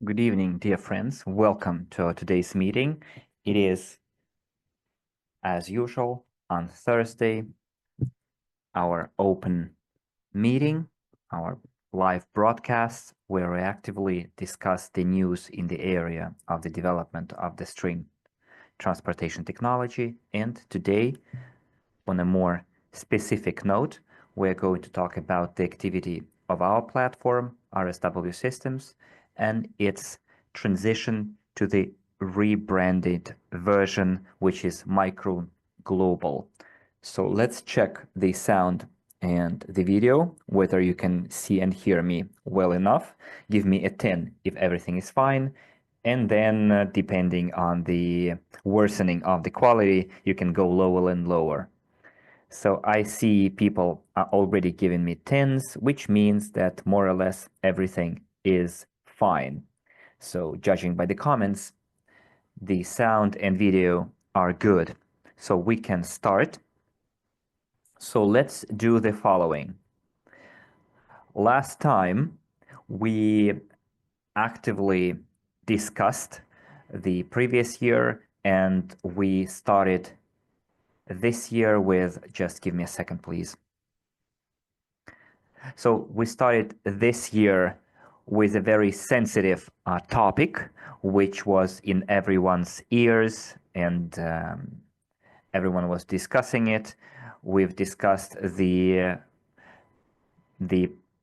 Good evening, dear friends. Welcome to today's meeting. It is, as usual, on Thursday, our open meeting, our live broadcast, where we actively discuss the news in the area of the development of the string transportation technology. And today, on a more specific note, we're going to talk about the activity of our platform, RSW Systems, and its transition to the rebranded version, which is Micro Global. So let's check the sound and the video, whether you can see and hear me well enough. Give me a 10 if everything is fine. And then depending on the worsening of the quality, you can go lower and lower. So I see people are already giving me 10s, which means that more or less everything is fine. So judging by the comments, the sound and video are good. So we can start. So let's do the following. Last time we actively discussed the previous year and we started this year with, just give me a second, please. So we started this year with a very sensitive topic, which was in everyone's ears and everyone was discussing it. We've discussed the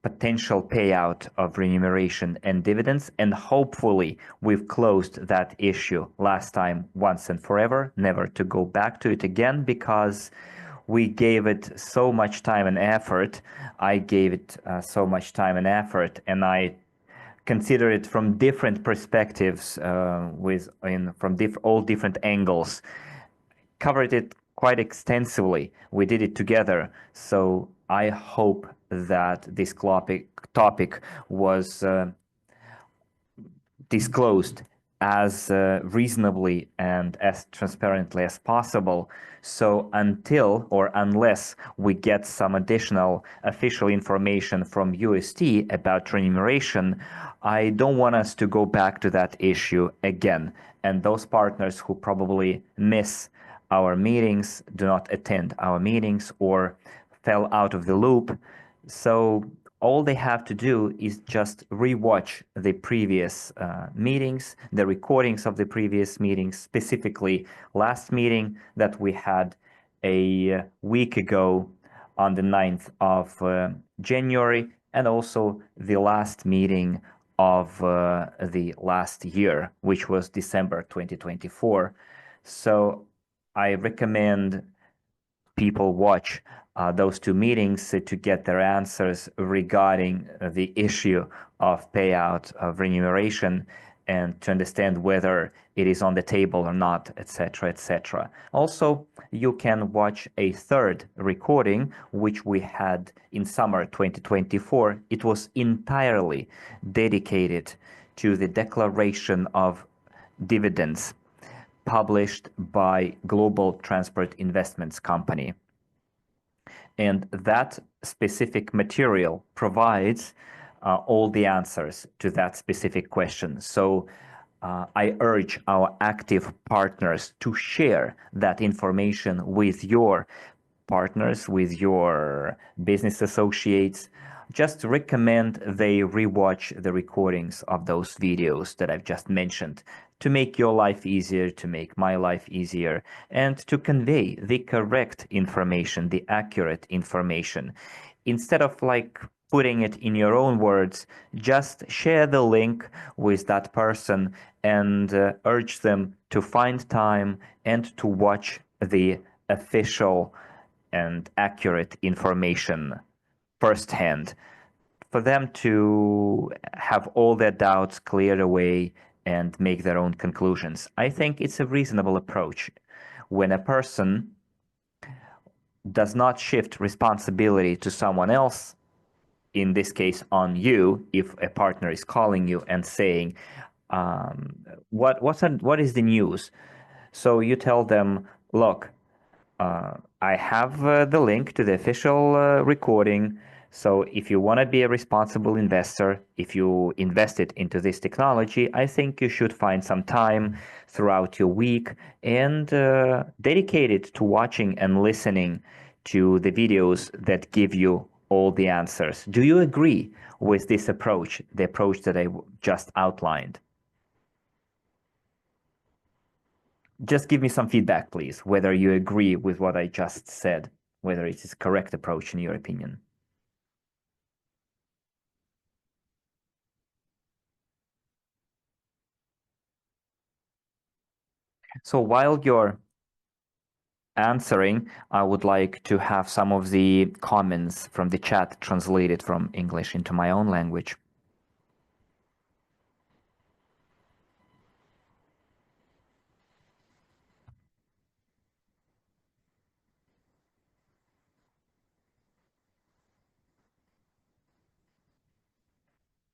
potential payout of remuneration and dividends, and hopefully we've closed that issue last time once and forever, never to go back to it again, because we gave it so much time and effort. I gave it so much time and effort, and I consider it from different perspectives, from all different angles. Covered it quite extensively. We did it together. So I hope that this topic was disclosed as reasonably and as transparently as possible. So until or unless we get some additional official information from UST about remuneration, I don't want us to go back to that issue again. And those partners who probably miss our meetings, do not attend our meetings, or fell out of the loop. So all they have to do is just rewatch the previous meetings, the recordings of the previous meetings, specifically last meeting that we had a week ago on the 9th of January, and also the last meeting of the last year, which was December 2024. So I recommend people watch those two meetings to get their answers regarding the issue of payout of remuneration and to understand whether it is on the table or not, etc., etc. Also, you can watch a third recording, which we had in summer 2024. It was entirely dedicated to the declaration of dividends published by Global Transport Investments Company. And that specific material provides all the answers to that specific question. So I urge our active partners to share that information with your partners, with your business associates. Just recommend they rewatch the recordings of those videos that I've just mentioned to make your life easier, to make my life easier, and to convey the correct information, the accurate information. Instead of putting it in your own words, just share the link with that person and urge them to find time and to watch the official and accurate information firsthand, for them to have all their doubts cleared away and make their own conclusions. I think it's a reasonable approach. When a person does not shift responsibility to someone else, in this case on you, if a partner is calling you and saying, what is the news? So you tell them, look, I have the link to the official recording. So if you want to be a responsible investor, if you invested into this technology, I think you should find some time throughout your week and dedicate it to watching and listening to the videos that give you all the answers. Do you agree with this approach, the approach that I just outlined? Just give me some feedback, please, whether you agree with what I just said, whether it is correct approach in your opinion. So while you're answering, I would like to have some of the comments from the chat translated from English into my own language.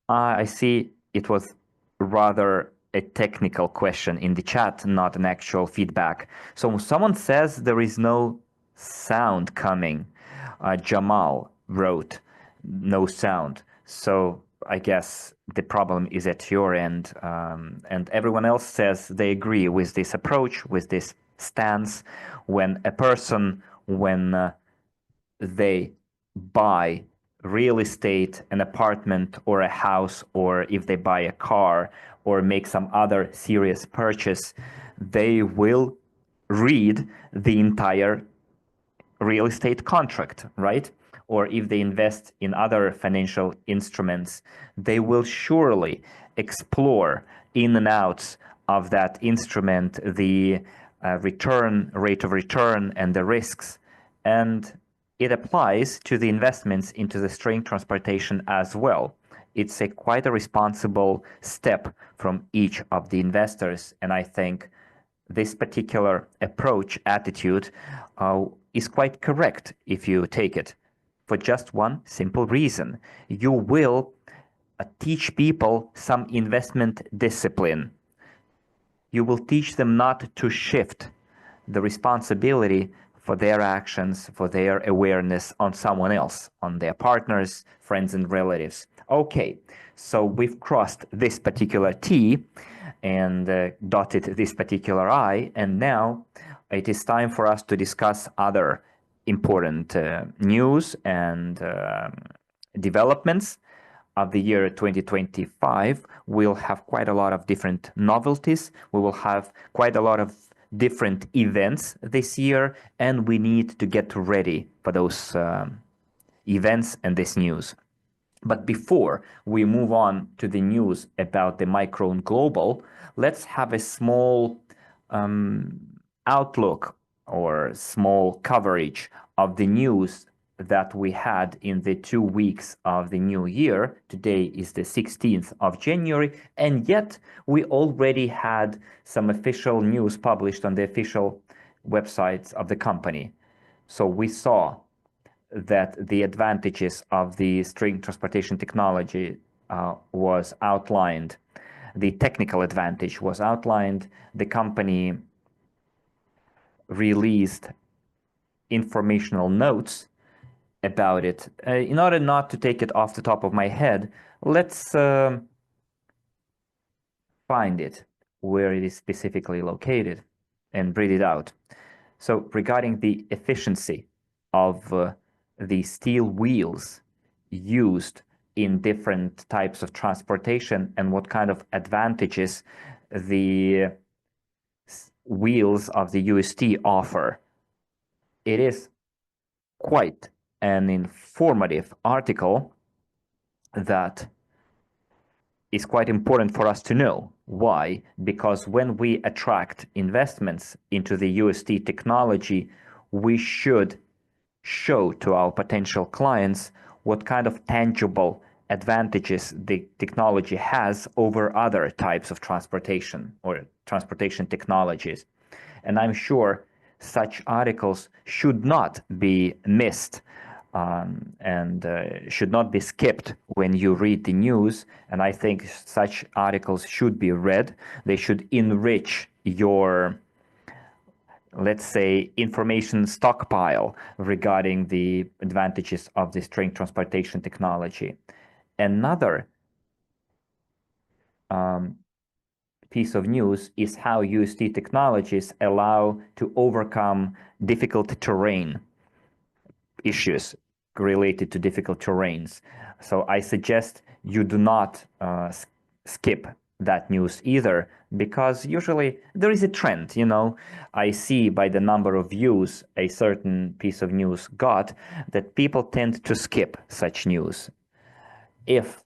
I see it was rather a technical question in the chat, not an actual feedback. So someone says there is no sound coming. Jamal wrote, no sound. So I guess the problem is at your end. And everyone else says they agree with this approach, with this stance. When a person, when they buy real estate, an apartment or a house, or if they buy a car or make some other serious purchase, they will read the entire real estate contract, right? Or if they invest in other financial instruments, they will surely explore in and outs of that instrument, the return, rate of return, and the risks. And it applies to the investments into the string transportation as well. It's quite a responsible step from each of the investors, and I think this particular approach, attitude, is quite correct if you take it for just one simple reason. You will teach people some investment discipline. You will teach them not to shift the responsibility for their actions, for their awareness on someone else, on their partners, friends, and relatives. Okay, so we've crossed this particular T and dotted this particular I, and now it is time for us to discuss other important news and developments of the year 2025. We'll have quite a lot of different novelties. We will have quite a lot of different events this year, and we need to get ready for those events and this news. But before we move on to the news about the Micron Global, let's have a small outlook or small coverage of the news that we had in the 2 weeks of the new year. Today is the 16th of January, and yet we already had some official news published on the official websites of the company. So we saw that the advantages of the string transportation technology was outlined. The technical advantage was outlined. The company released informational notes about it. In order not to take it off the top of my head, let's find it where it is specifically located and read it out. So regarding the efficiency of the steel wheels used in different types of transportation and what kind of advantages the wheels of the UST offer, it is quite an informative article that is quite important for us to know. Why? Because when we attract investments into the UST technology, we should show to our potential clients what kind of tangible advantages the technology has over other types of transportation or transportation technologies. And I'm sure such articles should not be missed and should not be skipped when you read the news. And I think such articles should be read. They should enrich your let's say, information stockpile regarding the advantages of the string transportation technology. Another piece of news is how UST technologies allow to overcome difficult terrain issues related to difficult terrains. So I suggest you do not skip that news either, because usually there is a trend, I see by the number of views a certain piece of news got, that people tend to skip such news. If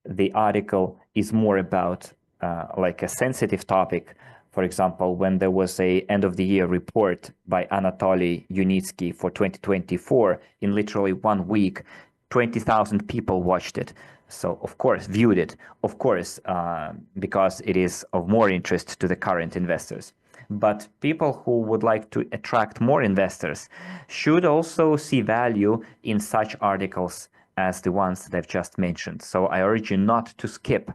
the article is more about like a sensitive topic, for example, when there was a end of the year report by Anatoly Yunitsky for 2024, in literally 1 week, 20,000 people watched it. So, of course, viewed it, of course, because it is of more interest to the current investors. But people who would like to attract more investors should also see value in such articles as the ones that I've just mentioned. So I urge you not to skip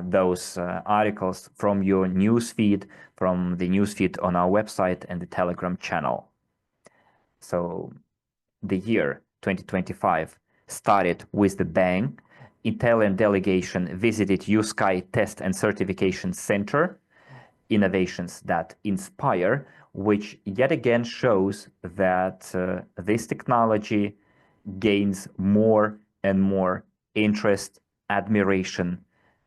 those articles from your newsfeed, from the newsfeed on our website and the Telegram channel. So the year 2025 started with the bang. Italian delegation visited USky Test and Certification Center, innovations that inspire, which yet again shows that this technology gains more and more interest, admiration,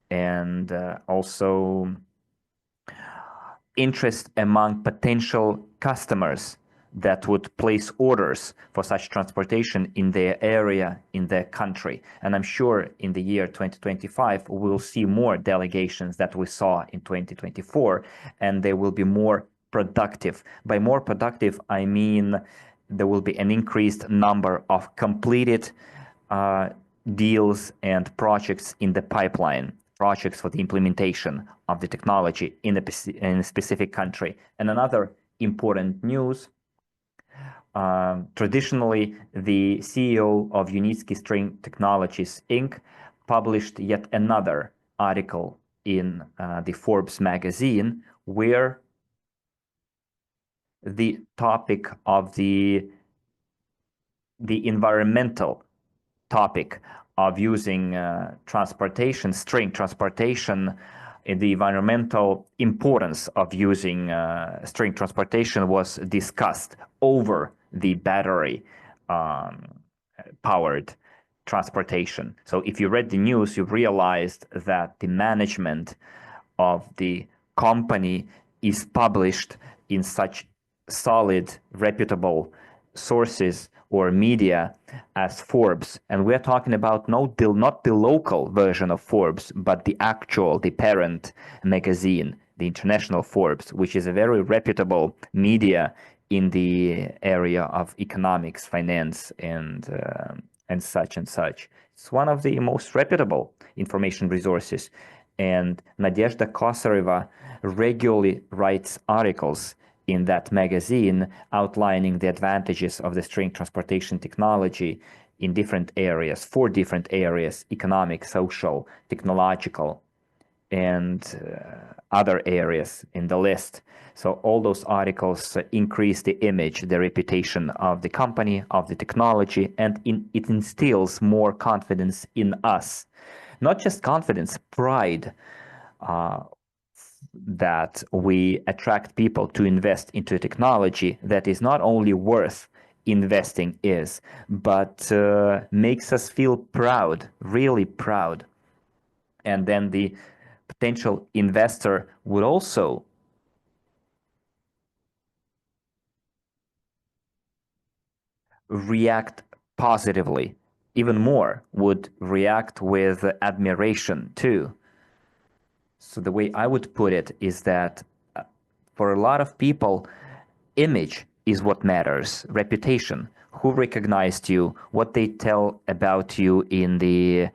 and also interest among potential customers that would place orders for such transportation in their area, in their country. And I'm sure in the year 2025, we'll see more delegations that we saw in 2024, and they will be more productive. By more productive, I mean there will be an increased number of completed deals and projects in the pipeline, projects for the implementation of the technology in a specific country. And another important news, traditionally, the CEO of Unitsky String Technologies, Inc. published yet another article in the Forbes magazine, where the topic of the environmental topic of using transportation, string transportation, the environmental importance of using string transportation was discussed over the battery powered transportation. So if you read the news, you realized that the management of the company is published in such solid, reputable sources or media as Forbes. And we're talking about not the local version of Forbes, but the parent magazine, the international Forbes, which is a very reputable media in the area of economics, finance, and such and such. It's one of the most reputable information resources. And Nadezhda Kosareva regularly writes articles in that magazine outlining the advantages of the string transportation technology in different areas, 4 different areas: economic, social, technological, and other areas in the list. So all those articles increase the image, the reputation of the company, of the technology, and it instills more confidence in us. Not just confidence, pride, that we attract people to invest into a technology that is not only worth investing is, but makes us feel proud, really proud. And then the potential investor would also react positively, even more, would react with admiration too. So the way I would put it is that for a lot of people, image is what matters, reputation, who recognized you, what they tell about you in the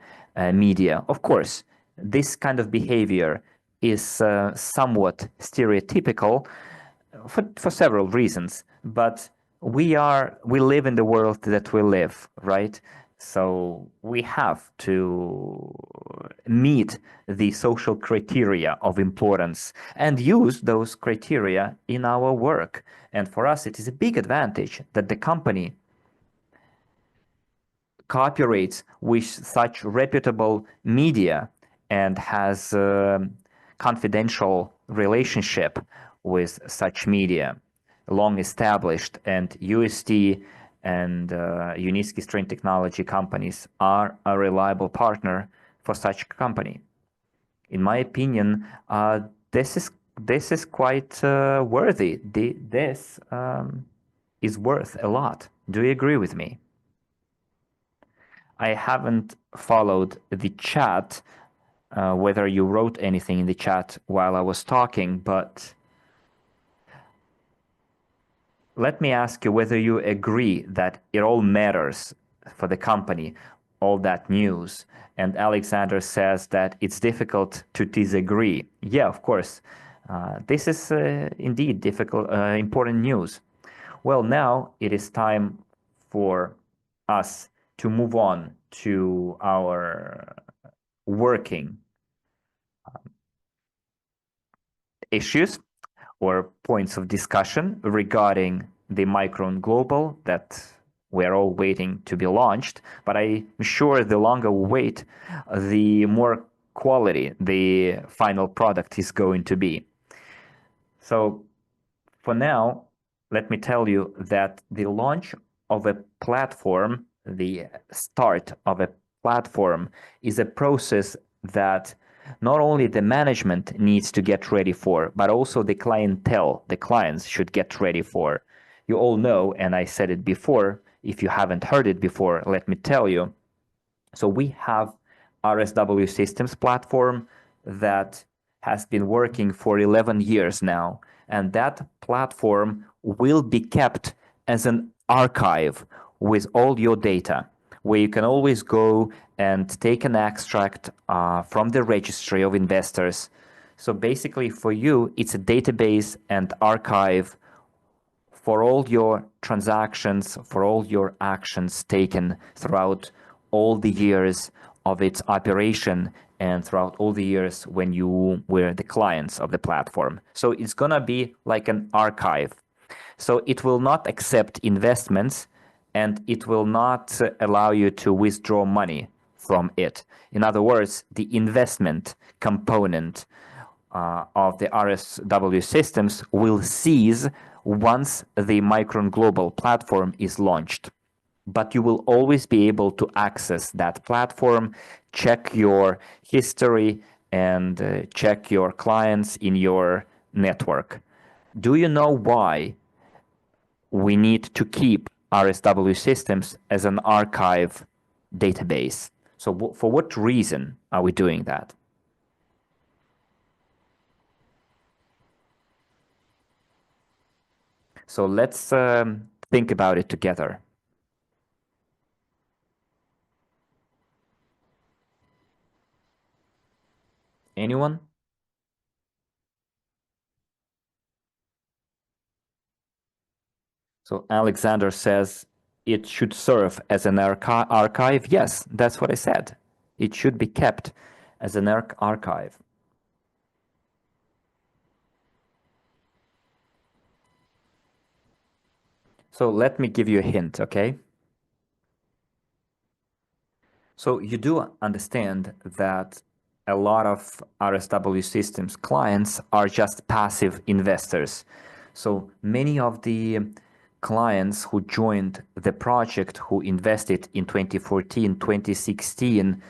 media. Of course, this kind of behavior is somewhat stereotypical for several reasons, but we live in the world that we live, right? So we have to meet the social criteria of importance and use those criteria in our work. And for us, it is a big advantage that the company cooperates with such reputable media and has a confidential relationship with such media, long established, and UST and Unitsky Strain Technology companies are a reliable partner for such company. In my opinion, this is quite worthy. This is worth a lot. Do you agree with me? I haven't followed the chat, whether you wrote anything in the chat while I was talking, but let me ask you whether you agree that it all matters for the company, all that news. And Alexander says that it's difficult to disagree. Yeah, of course. This is indeed difficult, important news. Well, now it is time for us to move on to our working issues or points of discussion regarding the Micron Global that we're all waiting to be launched. But I'm sure the longer we wait, the more quality the final product is going to be. So for now, let me tell you that the launch of a platform, the start of a platform, is a process that not only the management needs to get ready for, but also the clientele, the clients should get ready for. You all know, and I said it before, if you haven't heard it before, let me tell you. So we have RSW Systems platform that has been working for 11 years now, and that platform will be kept as an archive with all your data, where you can always go and take an extract from the registry of investors. So basically for you, it's a database and archive for all your transactions, for all your actions taken throughout all the years of its operation and throughout all the years when you were the clients of the platform. So it's going to be like an archive. So it will not accept investments and it will not allow you to withdraw money from it. In other words, the investment component of the RSW systems will cease once the Micron Global platform is launched. But you will always be able to access that platform, check your history, and check your clients in your network. Do you know why we need to keep RSW systems as an archive database? So for what reason are we doing that? So let's think about it together. Anyone? So Alexander says it should serve as an archive. Yes, that's what I said. It should be kept as an archive. So let me give you a hint, okay? So you do understand that a lot of RSW systems clients are just passive investors. So many of the clients who joined the project, who invested in 2014, 2016,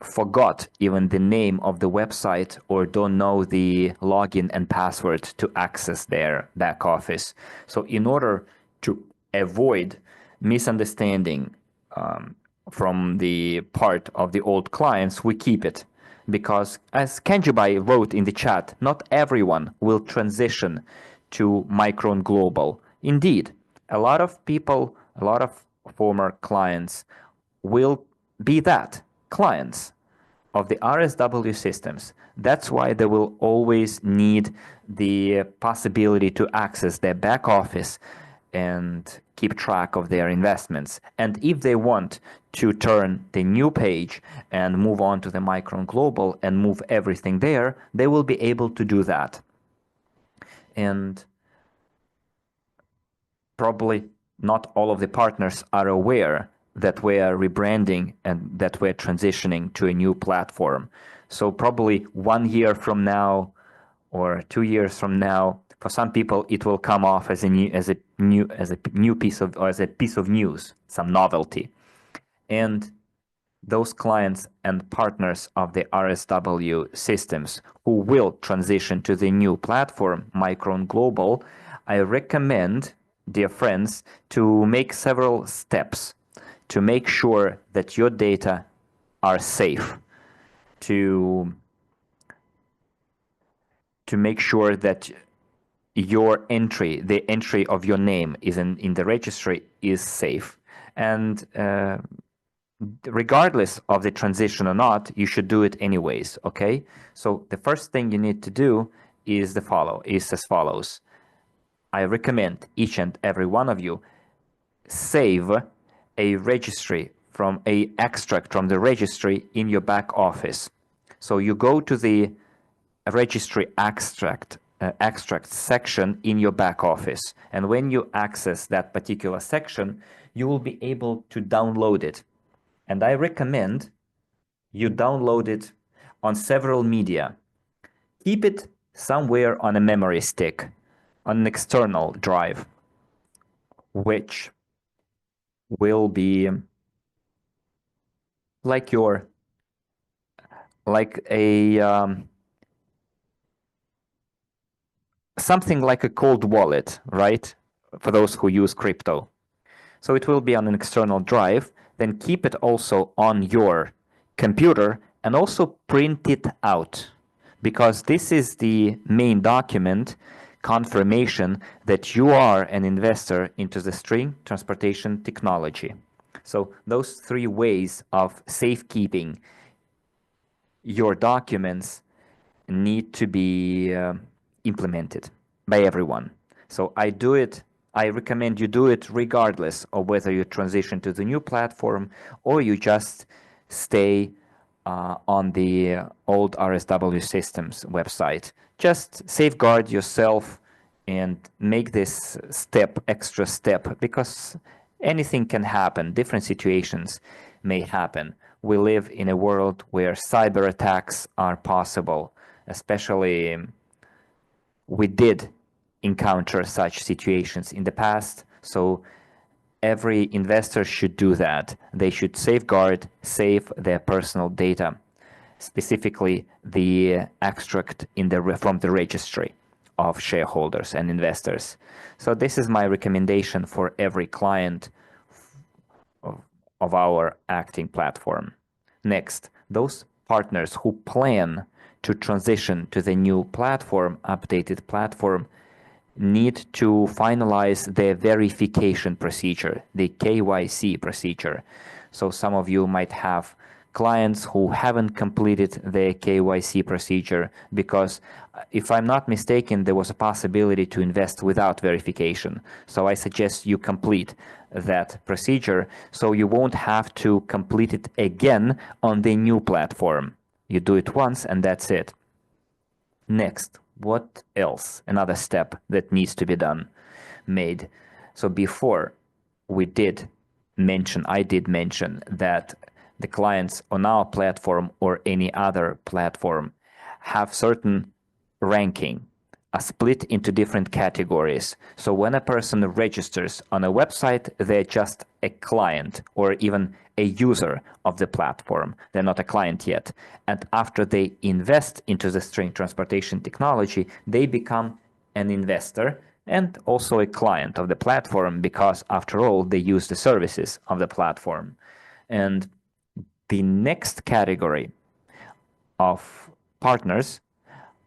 forgot even the name of the website or don't know the login and password to access their back office. So in order to avoid misunderstanding from the part of the old clients, we keep it. Because as Kenjubai wrote in the chat, not everyone will transition to Micron Global. Indeed, a lot of people, a lot of former clients will be that, clients of the RSW systems. That's why they will always need the possibility to access their back office and keep track of their investments. And if they want to turn the new page and move on to the Micron Global and move everything there, they will be able to do that. And probably not all of the partners are aware that we are rebranding and that we're transitioning to a new platform. So probably 1 year from now or 2 years from now, for some people it will come off as a new piece of news, some novelty. And those clients and partners of the RSW systems who will transition to the new platform, Micron Global, I recommend, dear friends, to make several steps to make sure that your data are safe, to make sure that your entry, the entry of your name is in the registry is safe. And regardless of the transition or not, you should do it anyways, okay? So the first thing you need to do is as follows. I recommend each and every one of you save a registry from a extract from the registry in your back office. So you go to the registry extract section in your back office, and when you access that particular section, you will be able to download it. And I recommend you download it on several media. Keep it somewhere on a memory stick, on an external drive, which will be like something like a cold wallet, right? For those who use crypto. So it will be on an external drive. Then keep it also on your computer and also print it out, because this is the main document confirmation that you are an investor into the string transportation technology. So those 3 ways of safekeeping your documents need to be implemented by everyone. So I recommend you do it regardless of whether you transition to the new platform or you just stay on the old RSW systems website. Just safeguard yourself and make this extra step, because anything can happen. Different situations may happen. We live in a world where cyber attacks are possible, especially we did encounter such situations in the past. So every investor should do that. They should save their personal data, specifically the extract from the registry of shareholders and investors. So this is my recommendation for every client of our acting platform. Next, those partners who plan to transition to the new platform, updated platform, need to finalize their verification procedure, the KYC procedure. So some of you might have clients who haven't completed their KYC procedure because, if I'm not mistaken, there was a possibility to invest without verification. So I suggest you complete that procedure so you won't have to complete it again on the new platform. You do it once and that's it. Next, what else? Another step that needs to be made. So before I did mention that the clients on our platform or any other platform have certain ranking, are split into different categories. So when a person registers on a website, they're just a client or even a user of the platform. They're not a client yet. And after they invest into the string transportation technology, they become an investor and also a client of the platform, because after all, they use the services of the platform. And the next category of partners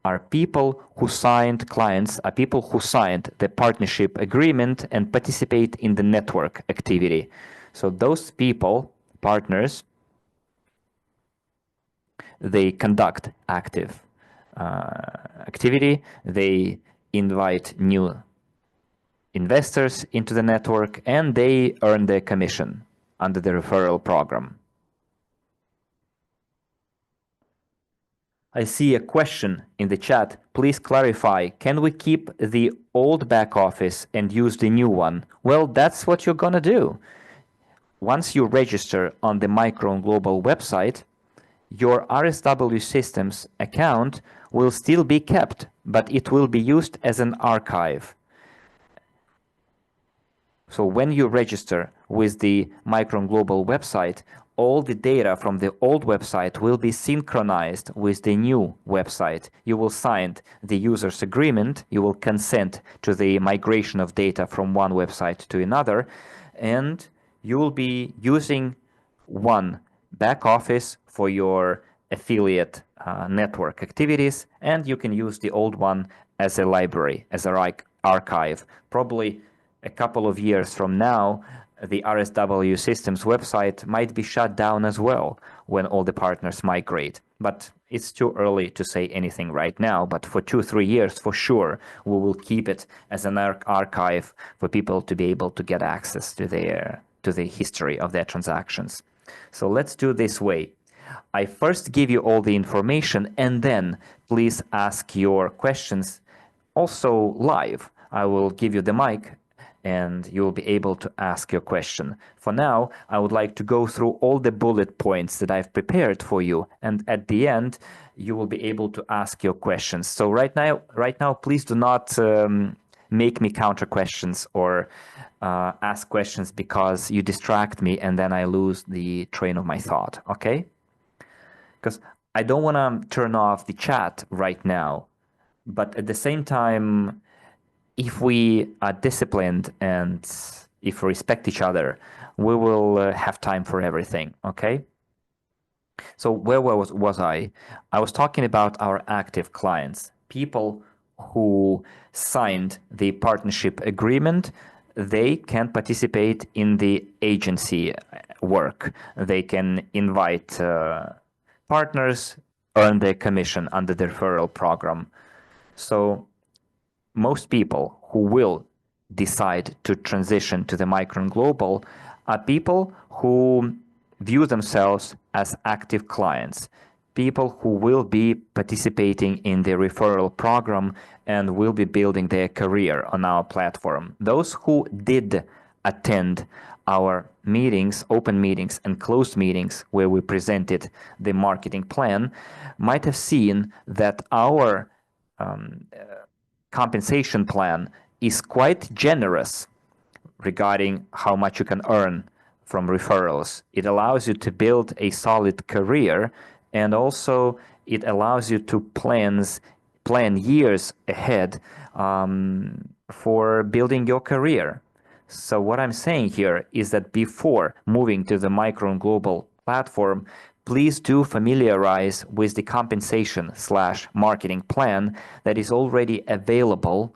are people who signed the partnership agreement and participate in the network activity. So those people, partners, they conduct active activity, they invite new investors into the network, and they earn their commission under the referral program. I see a question in the chat. Please clarify, can we keep the old back office and use the new one? Well, that's what you're gonna do. Once you register on the Micron Global website, your RSW Systems account will still be kept, but it will be used as an archive. So when you register with the Micron Global website, all the data from the old website will be synchronized with the new website. You will sign the user's agreement, you will consent to the migration of data from one website to another, and you will be using one back office for your affiliate network activities, and you can use the old one as a library, as a archive. Probably a couple of years from now, the RSW Systems website might be shut down as well when all the partners migrate. But it's too early to say anything right now, but for 2-3 years, for sure, we will keep it as an archive for people to be able to get access to the history of their transactions. So let's do this way. I first give you all the information, and then please ask your questions also live. I will give you the mic and you'll be able to ask your question. For now, I would like to go through all the bullet points that I've prepared for you, and at the end, you will be able to ask your questions. So right now, please do not make me counter questions or ask questions because you distract me and then I lose the train of my thought, okay? Because I don't want to turn off the chat right now, but at the same time, if we are disciplined and if we respect each other, we will have time for everything, okay? So where was I? I was talking about our active clients, people who signed the partnership agreement. They can participate in the agency work. They can invite partners, earn their commission under the referral program. So most people who will decide to transition to the Micron Global are people who view themselves as active clients, people who will be participating in the referral program and will be building their career on our platform. Those who did attend our meetings, open meetings and closed meetings where we presented the marketing plan might have seen that our compensation plan is quite generous regarding how much you can earn from referrals. It allows you to build a solid career, and also it allows you to plan years ahead for building your career. So what I'm saying here is that before moving to the Micron Global platform, please do familiarize with the compensation/marketing plan that is already available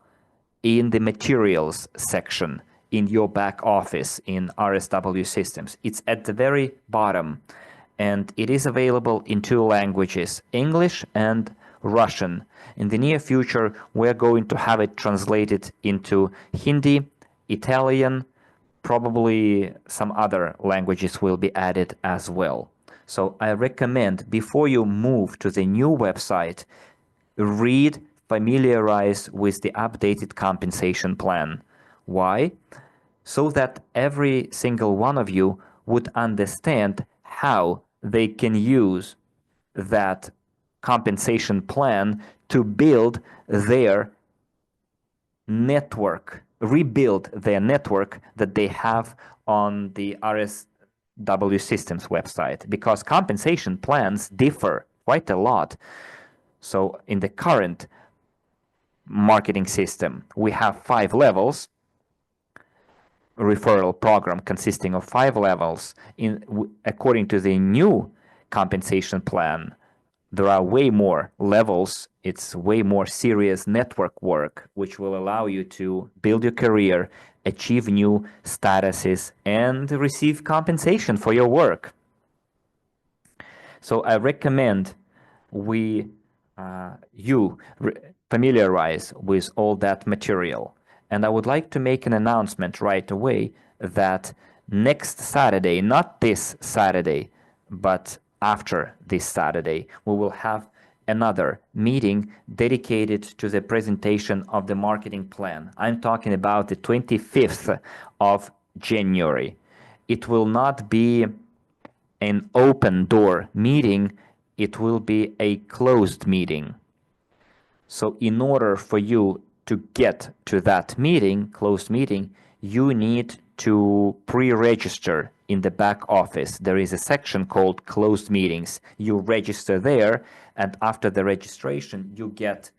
in the materials section in your back office in RSW Systems. It's at the very bottom, and it is available in 2 languages, English and Russian. In the near future, we're going to have it translated into Hindi, Italian, probably some other languages will be added as well. So I recommend before you move to the new website, familiarize with the updated compensation plan. Why? So that every single one of you would understand how they can use that compensation plan to build their network, rebuild their network that they have on the RSW Systems website, because compensation plans differ quite a lot. So in the current marketing system, we have 5 levels, referral program consisting of 5 levels. According to the new compensation plan, there are way more levels. It's way more serious network work, which will allow you to build your career, achieve new statuses, and receive compensation for your work. So I recommend you familiarize with all that material. And I would like to make an announcement right away that next Saturday, not this Saturday, but after this Saturday, we will have another meeting dedicated to the presentation of the marketing plan. I'm talking about the 25th of January. It will not be an open door meeting, it will be a closed meeting. So in order for you to get to that meeting, closed meeting, you need to pre-register in the back office. There is a section called closed meetings. You register there, and after the registration, you get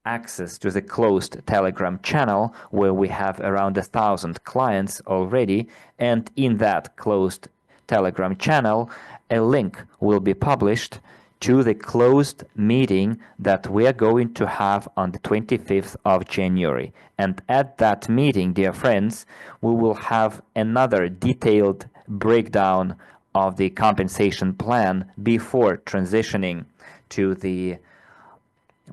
access to the closed Telegram channel where we have around 1,000 clients already. And in that closed Telegram channel, a link will be published to the closed meeting that we are going to have on the 25th of January. And at that meeting, dear friends, we will have another detailed breakdown of the compensation plan before transitioning to the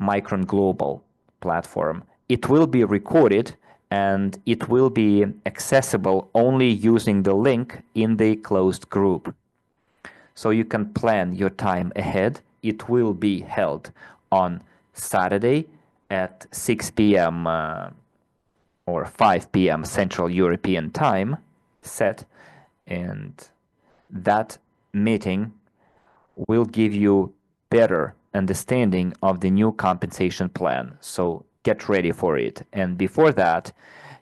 Micron Global platform. It will be recorded and it will be accessible only using the link in the closed group. So you can plan your time ahead. It will be held on Saturday at 6 p.m. Or 5 p.m. Central European Time set, and that meeting will give you better understanding of the new compensation plan. So get ready for it. And before that,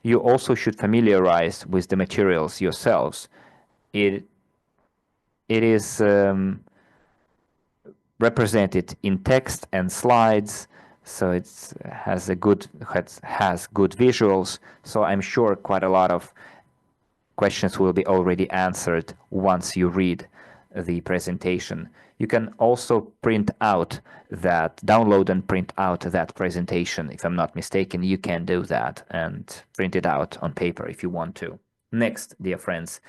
you also should familiarize with the materials yourselves. It is represented in text and slides, so it has good visuals. So I'm sure quite a lot of questions will be already answered once you read the presentation. You can also download and print out that presentation. If I'm not mistaken, you can do that and print it out on paper if you want to. Next, dear friends.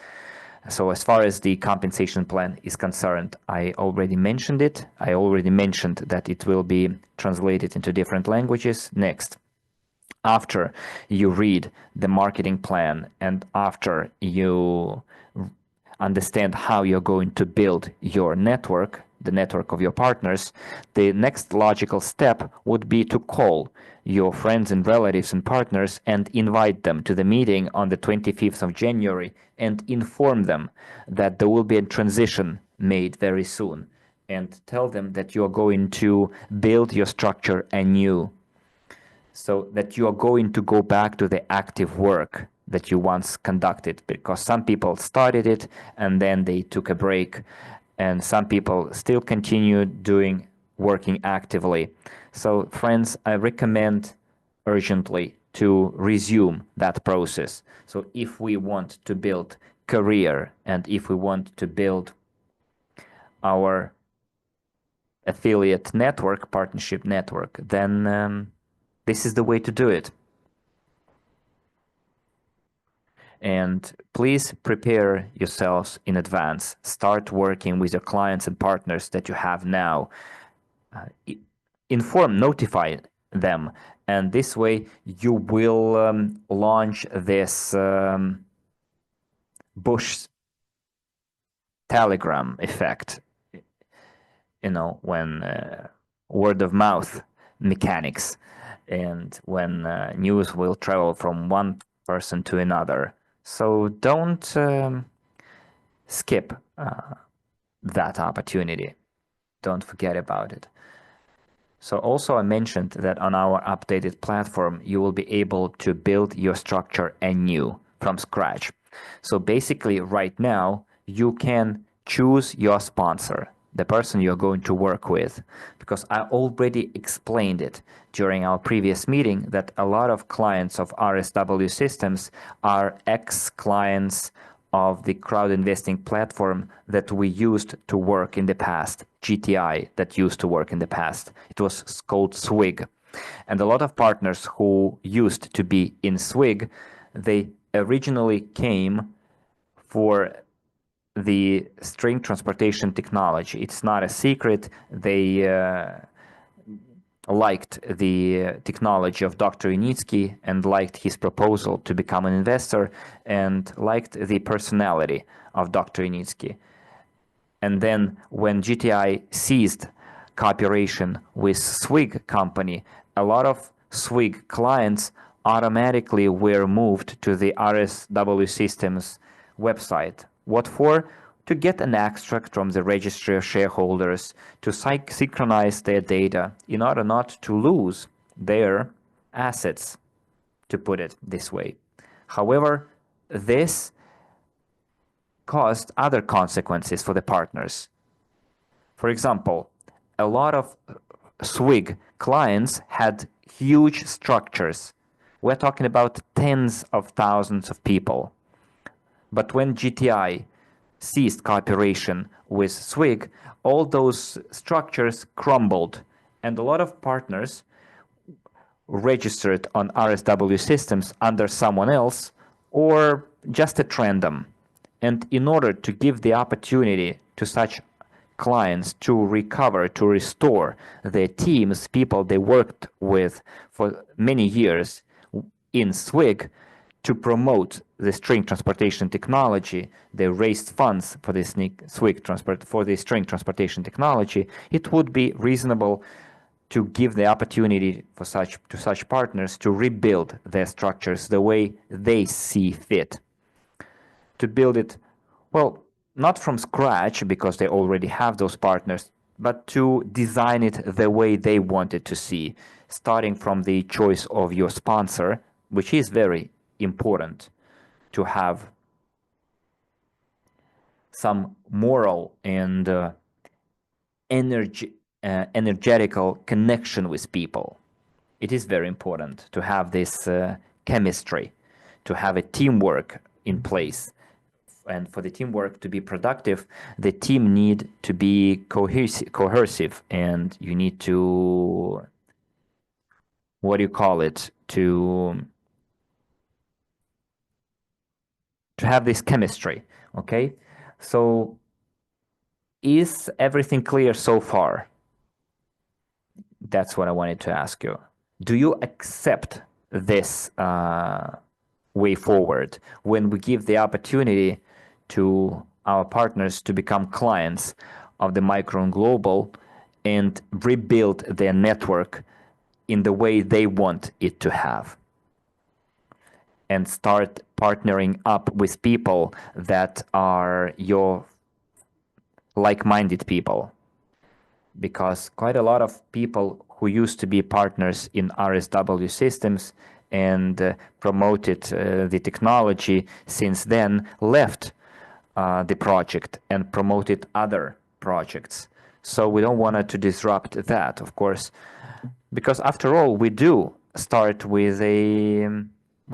So as far as the compensation plan is concerned, I already mentioned it. I already mentioned that it will be translated into different languages. Next, after you read the marketing plan and after you understand how you're going to build your network, the network of your partners, the next logical step would be to call your friends and relatives and partners and invite them to the meeting on the 25th of January and inform them that there will be a transition made very soon, and tell them that you're going to build your structure anew, so that you are going to go back to the active work that you once conducted, because some people started it and then they took a break, and some people still continue working actively. So friends, I recommend urgently to resume that process. So if we want to build career and if we want to build our affiliate network, partnership network, then this is the way to do it. And please prepare yourselves in advance. Start working with your clients and partners that you have now. Notify them, and this way you will launch this Bush telegram effect, when word of mouth mechanics, and when news will travel from one person to another. So don't skip that opportunity. Don't forget about it. So also I mentioned that on our updated platform, you will be able to build your structure anew from scratch. So basically right now, you can choose your sponsor, the person you're going to work with, because I already explained it during our previous meeting that a lot of clients of RSW Systems are ex-clients of the crowd investing platform that we used to work in the past, GTI that used to work in the past. It was called SWIG. And a lot of partners who used to be in SWIG, they originally came for the string transportation technology. It's not a secret. They liked the technology of Dr. Unitsky and liked his proposal to become an investor and liked the personality of Dr. Unitsky. And then when GTI ceased cooperation with Swig company, a lot of Swig clients automatically were moved to the RSW Systems website. What for? To get an extract from the registry of shareholders, to synchronize their data in order not to lose their assets, to put it this way. However, this caused other consequences for the partners. For example, a lot of Swig clients had huge structures. We're talking about tens of thousands of people. But when GTI ceased cooperation with Swig, all those structures crumbled, and a lot of partners registered on RSW systems under someone else or just at random. And in order to give the opportunity to such clients to recover, to restore their teams, people they worked with for many years in Swig, to promote the string transportation technology, they raised funds for this Swig transport for the string transportation technology. It would be reasonable to give the opportunity for such partners to rebuild their structures the way they see fit. To build it, well, not from scratch because they already have those partners, but to design it the way they want it to see, starting from the choice of your sponsor, which is very important to have some moral and energetical connection with people. It is very important to have this chemistry, to have a teamwork in place. And for the teamwork to be productive, the team need to be cohesive, and you need to, what do you call it, to have this chemistry, okay? So is everything clear so far? That's what I wanted to ask you. Do you accept this way forward when we give the opportunity to our partners to become clients of the Micron Global and rebuild their network in the way they want it to have, and start partnering up with people that are your like-minded people? Because quite a lot of people who used to be partners in RSW systems and promoted the technology since then left the project and promoted other projects. So we don't want to disrupt that, of course, because after all, we do start with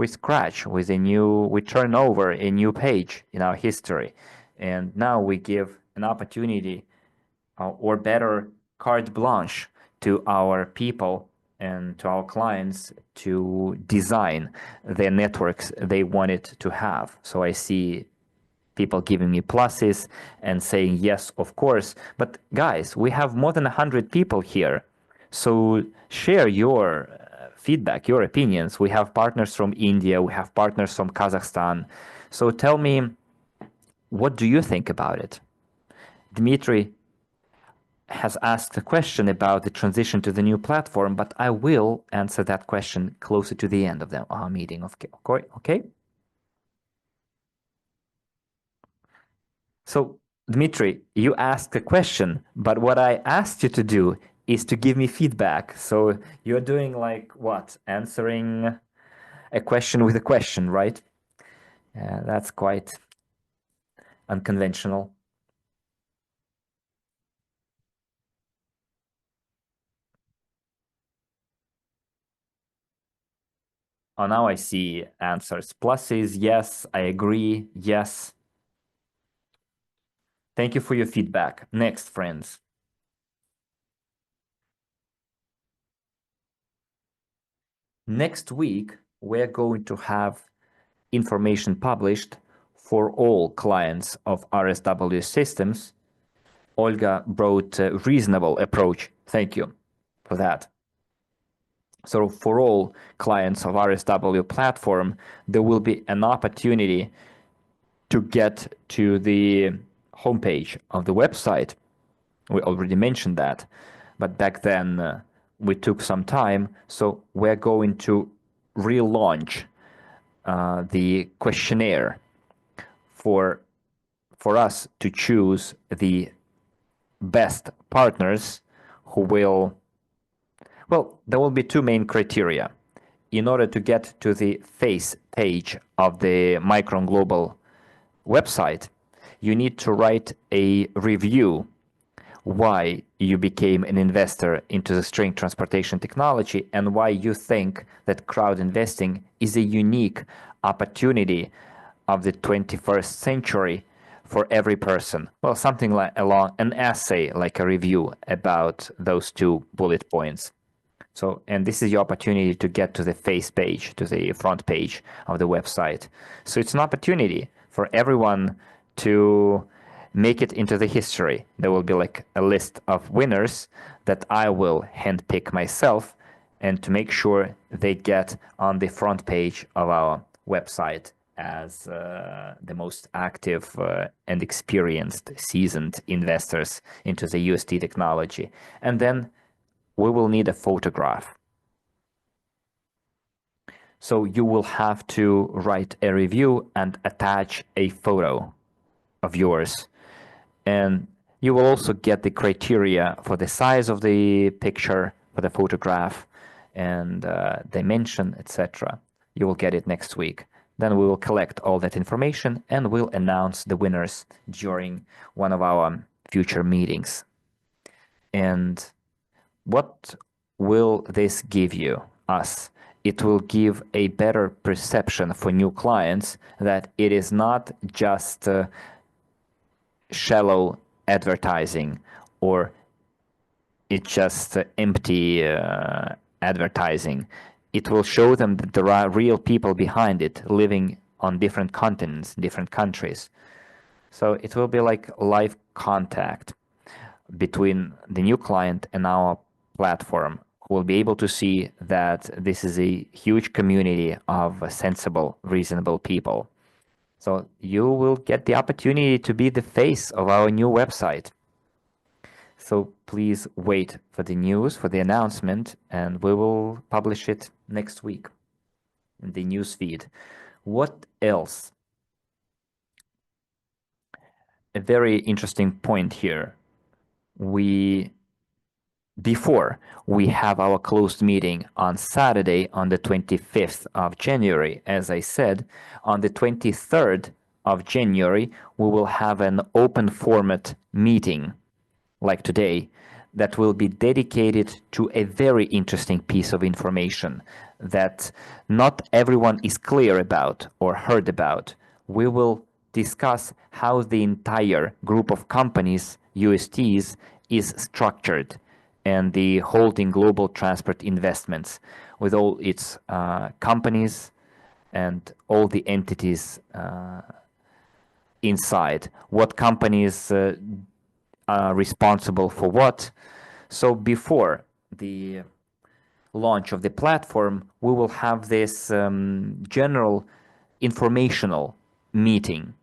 scratch, we turn over a new page in our history, and now we give an opportunity or better carte blanche to our people and to our clients to design their networks they wanted to have. So I see people giving me pluses and saying yes, of course. But guys, we have more than 100 people here. So share your feedback, your opinions. We have partners from India, we have partners from Kazakhstan. So tell me, what do you think about it? Dmitry has asked a question about the transition to the new platform, but I will answer that question closer to the end of our meeting. Okay? So, Dmitry, you asked a question, but what I asked you to do is to give me feedback. So you're doing like what? Answering a question with a question, right? That's quite unconventional. Oh, now I see answers. Pluses, yes, I agree, yes. Thank you for your feedback. Next, friends. Next week, we're going to have information published for all clients of RSW systems. Olga brought a reasonable approach. Thank you for that. So for all clients of RSW platform, there will be an opportunity to get to the homepage of the website. We already mentioned that, but back then we took some time. So we're going to relaunch the questionnaire for us to choose the best partners who will, well, there will be two main criteria. In order to get to the face page of the Micron Global website, you need to write a review why you became an investor into the string transportation technology and why you think that crowd investing is a unique opportunity of the 21st century for every person. Well, something like along an essay, like a review about those two bullet points. So, and this is your opportunity to get to the face page, to the front page of the website. So it's an opportunity for everyone to make it into the history. There will be like a list of winners that I will handpick myself and to make sure they get on the front page of our website as the most active and experienced, seasoned investors into the UST technology. And then we will need a photograph. So you will have to write a review and attach a photo of yours. And you will also get the criteria for the size of the picture, for the photograph, and dimension, etc. You will get it next week. Then we will collect all that information and we'll announce the winners during one of our future meetings. And what will this give us? It will give a better perception for new clients that it is not just shallow advertising or it's just empty advertising. It will show them that there are real people behind it living on different continents, different countries. So it will be like live contact between the new client and our platform, who will be able to see that this is a huge community of sensible, reasonable people. So you will get the opportunity to be the face of our new website. So please wait for the news, for the announcement, and we will publish it next week in the news feed. What else? A very interesting point here. Before we have our closed meeting on Saturday, on the 25th of January, as I said, on the 23rd of January, we will have an open format meeting like today that will be dedicated to a very interesting piece of information that not everyone is clear about or heard about. We will discuss how the entire group of companies, USTs, is structured and the holding global transport investments with all its companies and all the entities inside. What companies are responsible for what. So before the launch of the platform, we will have this general informational meeting.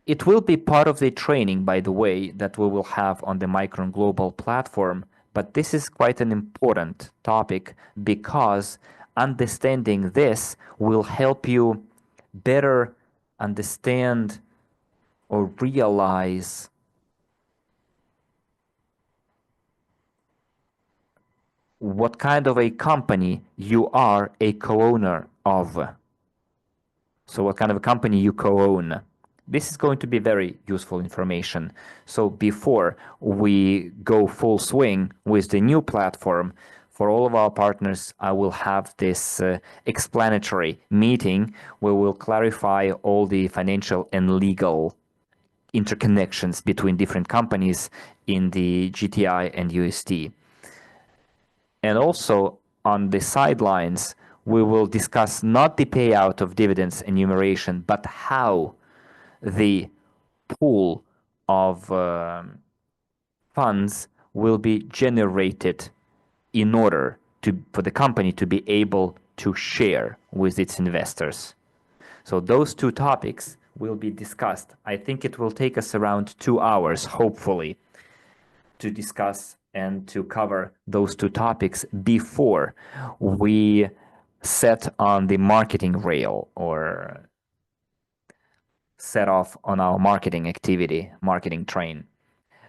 It will be part of the training, by the way, that we will have on the Micron Global platform, but this is quite an important topic because understanding this will help you better understand or realize what kind of a company you are a co-owner of. So what kind of a company you co-own. This is going to be very useful information. So before we go full swing with the new platform, for all of our partners, I will have this explanatory meeting where we'll clarify all the financial and legal interconnections between different companies in the GTI and UST. And also on the sidelines, we will discuss not the payout of dividends enumeration, but how the pool of funds will be generated in order for the company to be able to share with its investors. So those two topics will be discussed. I think it will take us around 2 hours, hopefully, to discuss and to cover those two topics before we set on the marketing rail or set off on our marketing activity, marketing train.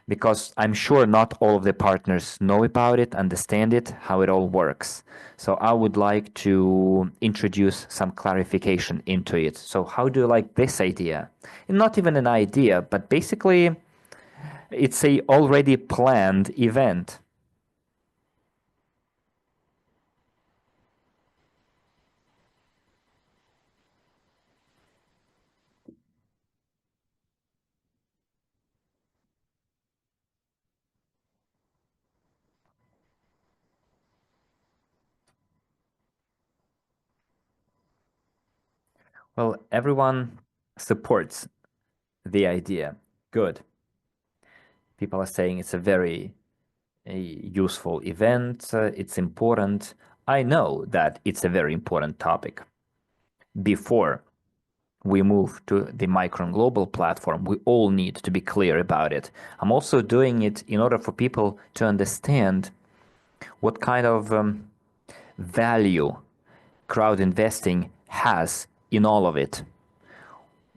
Because I'm sure not all of the partners know about it, understand it, how it all works. So I would like to introduce some clarification into it. So how do you like this idea? Not even an idea, but basically it's a already planned event. Well, everyone supports the idea. Good. People are saying it's a very useful event. It's important. I know that it's a very important topic. Before we move to the micro and global platform, we all need to be clear about it. I'm also doing it in order for people to understand what kind of value crowd investing has in all of it,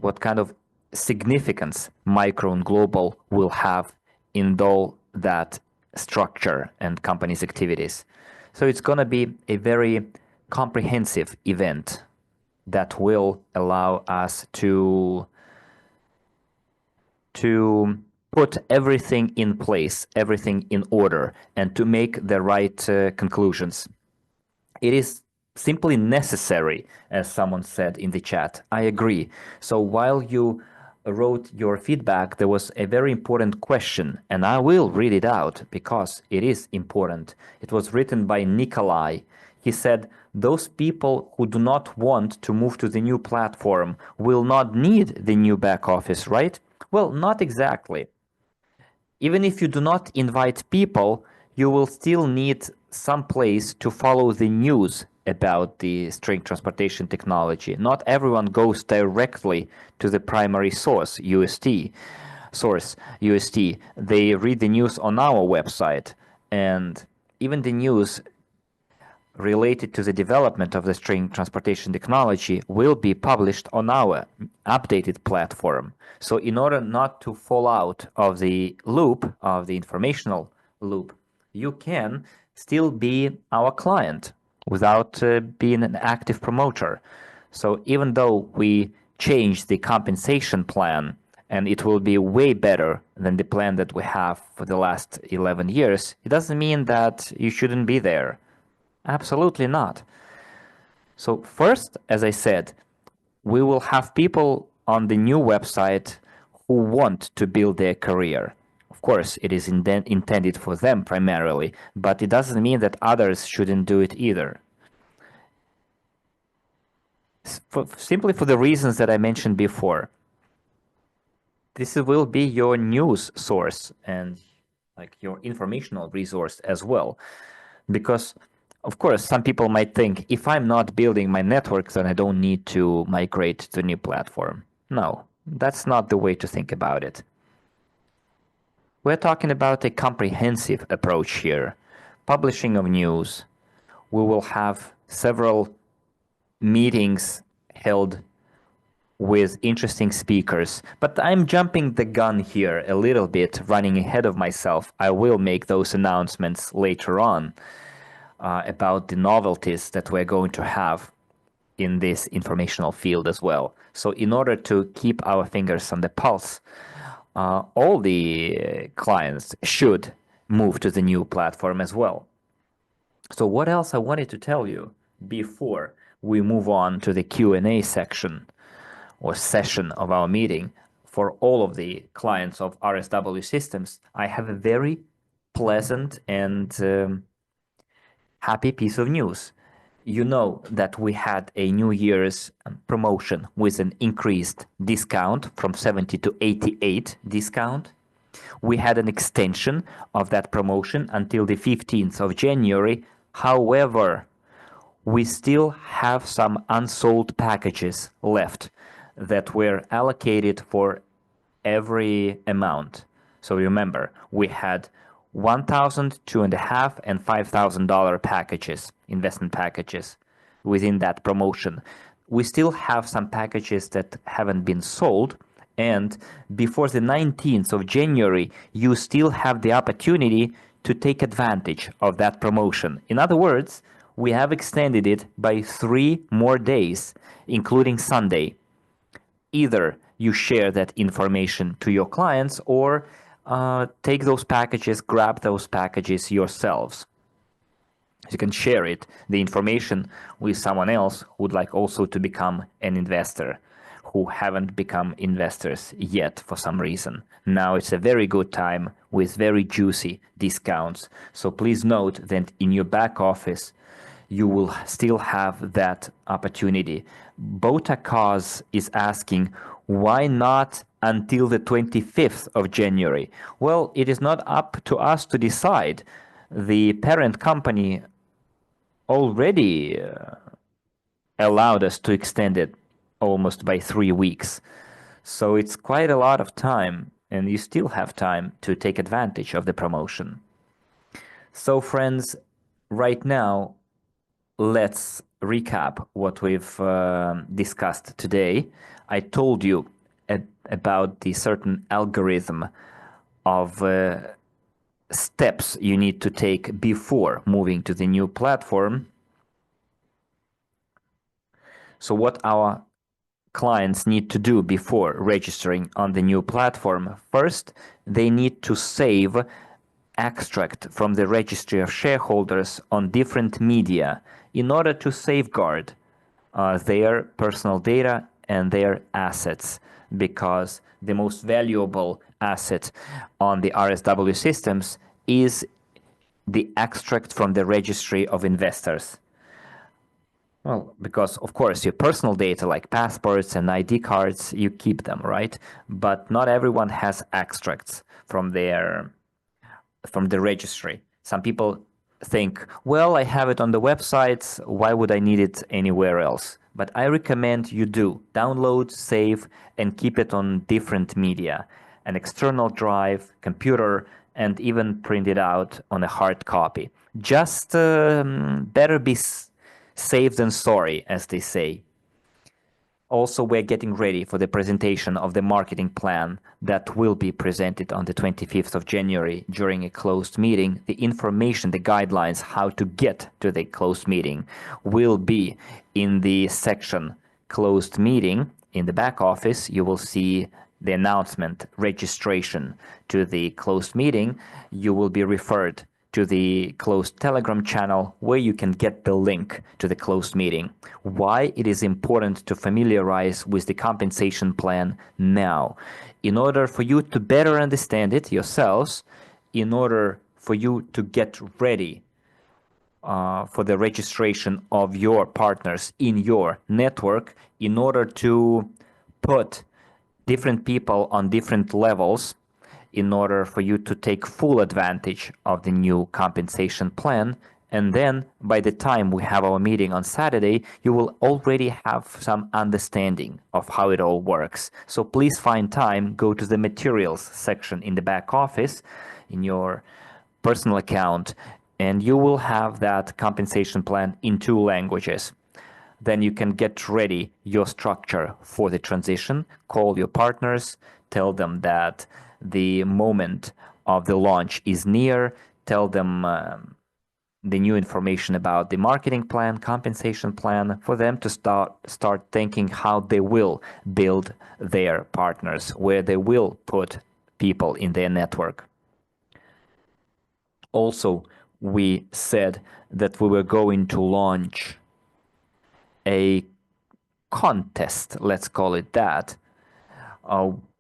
what kind of significance micro and global will have in all that structure and company's activities. So it's going to be a very comprehensive event that will allow us to put everything in place, everything in order, and to make the right conclusions. It is simply necessary, as someone said in the chat. I agree. So while you wrote your feedback, there was a very important question, and I will read it out because it is important. It was written by Nikolai. He said, those people who do not want to move to the new platform will not need the new back office, right? Well, not exactly. Even if you do not invite people, you will still need some place to follow the news about the string transportation technology. Not everyone goes directly to the primary source, UST. They read the news on our website, and even the news related to the development of the string transportation technology will be published on our updated platform. So in order not to fall out of the loop, of the informational loop, you can still be our client without being an active promoter. So even though we change the compensation plan and it will be way better than the plan that we have for the last 11 years, it doesn't mean that you shouldn't be there. Absolutely not. So first, as I said, we will have people on the new website who want to build their career. Of course, it is intended for them primarily, but it doesn't mean that others shouldn't do it either. Simply for the reasons that I mentioned before. This will be your news source and like your informational resource as well. Because of course, some people might think, if I'm not building my network, then I don't need to migrate to the new platform. No, that's not the way to think about it. We're talking about a comprehensive approach here. Publishing of news. We will have several meetings held with interesting speakers. But I'm jumping the gun here a little bit, running ahead of myself. I will make those announcements later on. About the novelties that we're going to have in this informational field as well. So in order to keep our fingers on the pulse, all the clients should move to the new platform as well. So what else I wanted to tell you before we move on to the Q&A section or session of our meeting? For all of the clients of RSW Systems, I have a very pleasant and happy piece of news. You know that we had a New Year's promotion with an increased discount from 70 to 88 discount. We had an extension of that promotion until the 15th of January However, we still have some unsold packages left that were allocated for every amount. So remember, we had 1,000, $2,500, and $5,000 packages, investment packages within that promotion. We still have some packages that haven't been sold, and before the 19th of January, you still have the opportunity to take advantage of that promotion. In other words, we have extended it by 3 more days, including Sunday. Either you share that information to your clients or take those packages, grab those packages yourselves. You can share it, the information, with someone else who would like also to become an investor, who haven't become investors yet for some reason. Now it's a very good time with very juicy discounts. So please note that in your back office, you will still have that opportunity. Botakaz is asking, why not until the 25th of January? Well, it is not up to us to decide. The parent company already allowed us to extend it almost by 3 weeks. So it's quite a lot of time, and you still have time to take advantage of the promotion. So friends, right now, let's recap what we've discussed today. I told you about the certain algorithm of steps you need to take before moving to the new platform. So what our clients need to do before registering on the new platform: first, they need to save extract from the registry of shareholders on different media in order to safeguard their personal data and their assets, because the most valuable asset on the RSW systems is the extract from the registry of investors. Well, because of course your personal data like passports and ID cards, you keep them, right? But not everyone has extracts from the registry. Some people think, well, I have it on the websites, why would I need it anywhere else? But I recommend you do download, save, and keep it on different media, an external drive, computer, and even print it out on a hard copy. Just better be safe than sorry, as they say. Also, we're getting ready for the presentation of the marketing plan that will be presented on the 25th of January during a closed meeting. The information, the guidelines, how to get to the closed meeting will be in the section closed meeting. In the back office, you will see the announcement, registration to the closed meeting. You will be referred to the closed Telegram channel where you can get the link to the closed meeting. Why it is important to familiarize with the compensation plan now. In order for you to better understand it yourselves, in order for you to get ready for the registration of your partners in your network, in order to put different people on different levels, in order for you to take full advantage of the new compensation plan. And then by the time we have our meeting on Saturday, you will already have some understanding of how it all works. So please find time, go to the materials section in the back office, in your personal account, and you will have that compensation plan in 2 languages. Then you can get ready your structure for the transition, call your partners, tell them that the moment of the launch is near, tell them the new information about the marketing plan, compensation plan, for them to start thinking how they will build their partners, where they will put people in their network. Also, we said that we were going to launch a contest, let's call it that,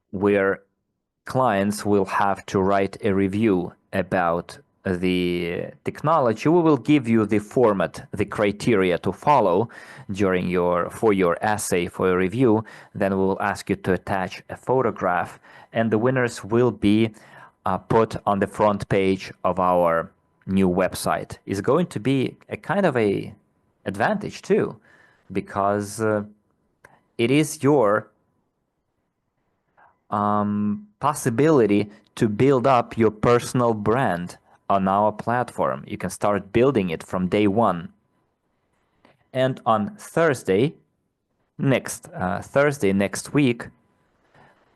where clients will have to write a review about the technology. We will give you the format, the criteria to follow for your essay, for your review. Then we will ask you to attach a photograph, and the winners will be put on the front page of our new website is going to be a kind of a advantage too, because it is your possibility to build up your personal brand on our platform. You can start building it from day one. And on Thursday, next week,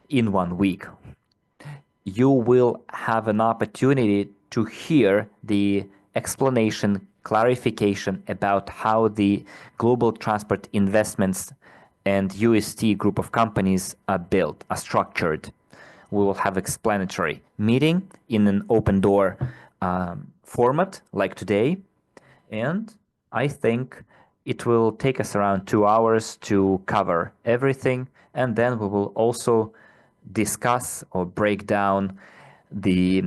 in 1 week, you will have an opportunity to hear the explanation, clarification about how the global transport investments and UST group of companies are built, are structured. We will have explanatory meeting in an open door format like today. And I think it will take us around 2 hours to cover everything. And then we will also discuss or break down the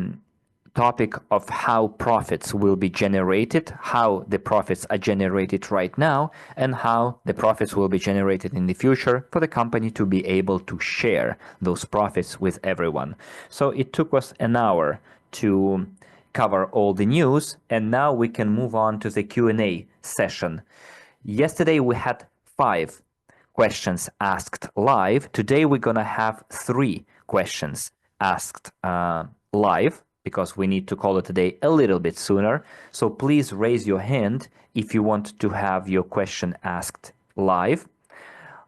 topic of how profits will be generated, how the profits are generated right now, and how the profits will be generated in the future for the company to be able to share those profits with everyone. So it took us an hour to cover all the news, and now we can move on to the Q&A session. Yesterday we had 5 questions asked live. Today we're gonna have 3 questions asked live, because we need to call it a day a little bit sooner. So please raise your hand if you want to have your question asked live.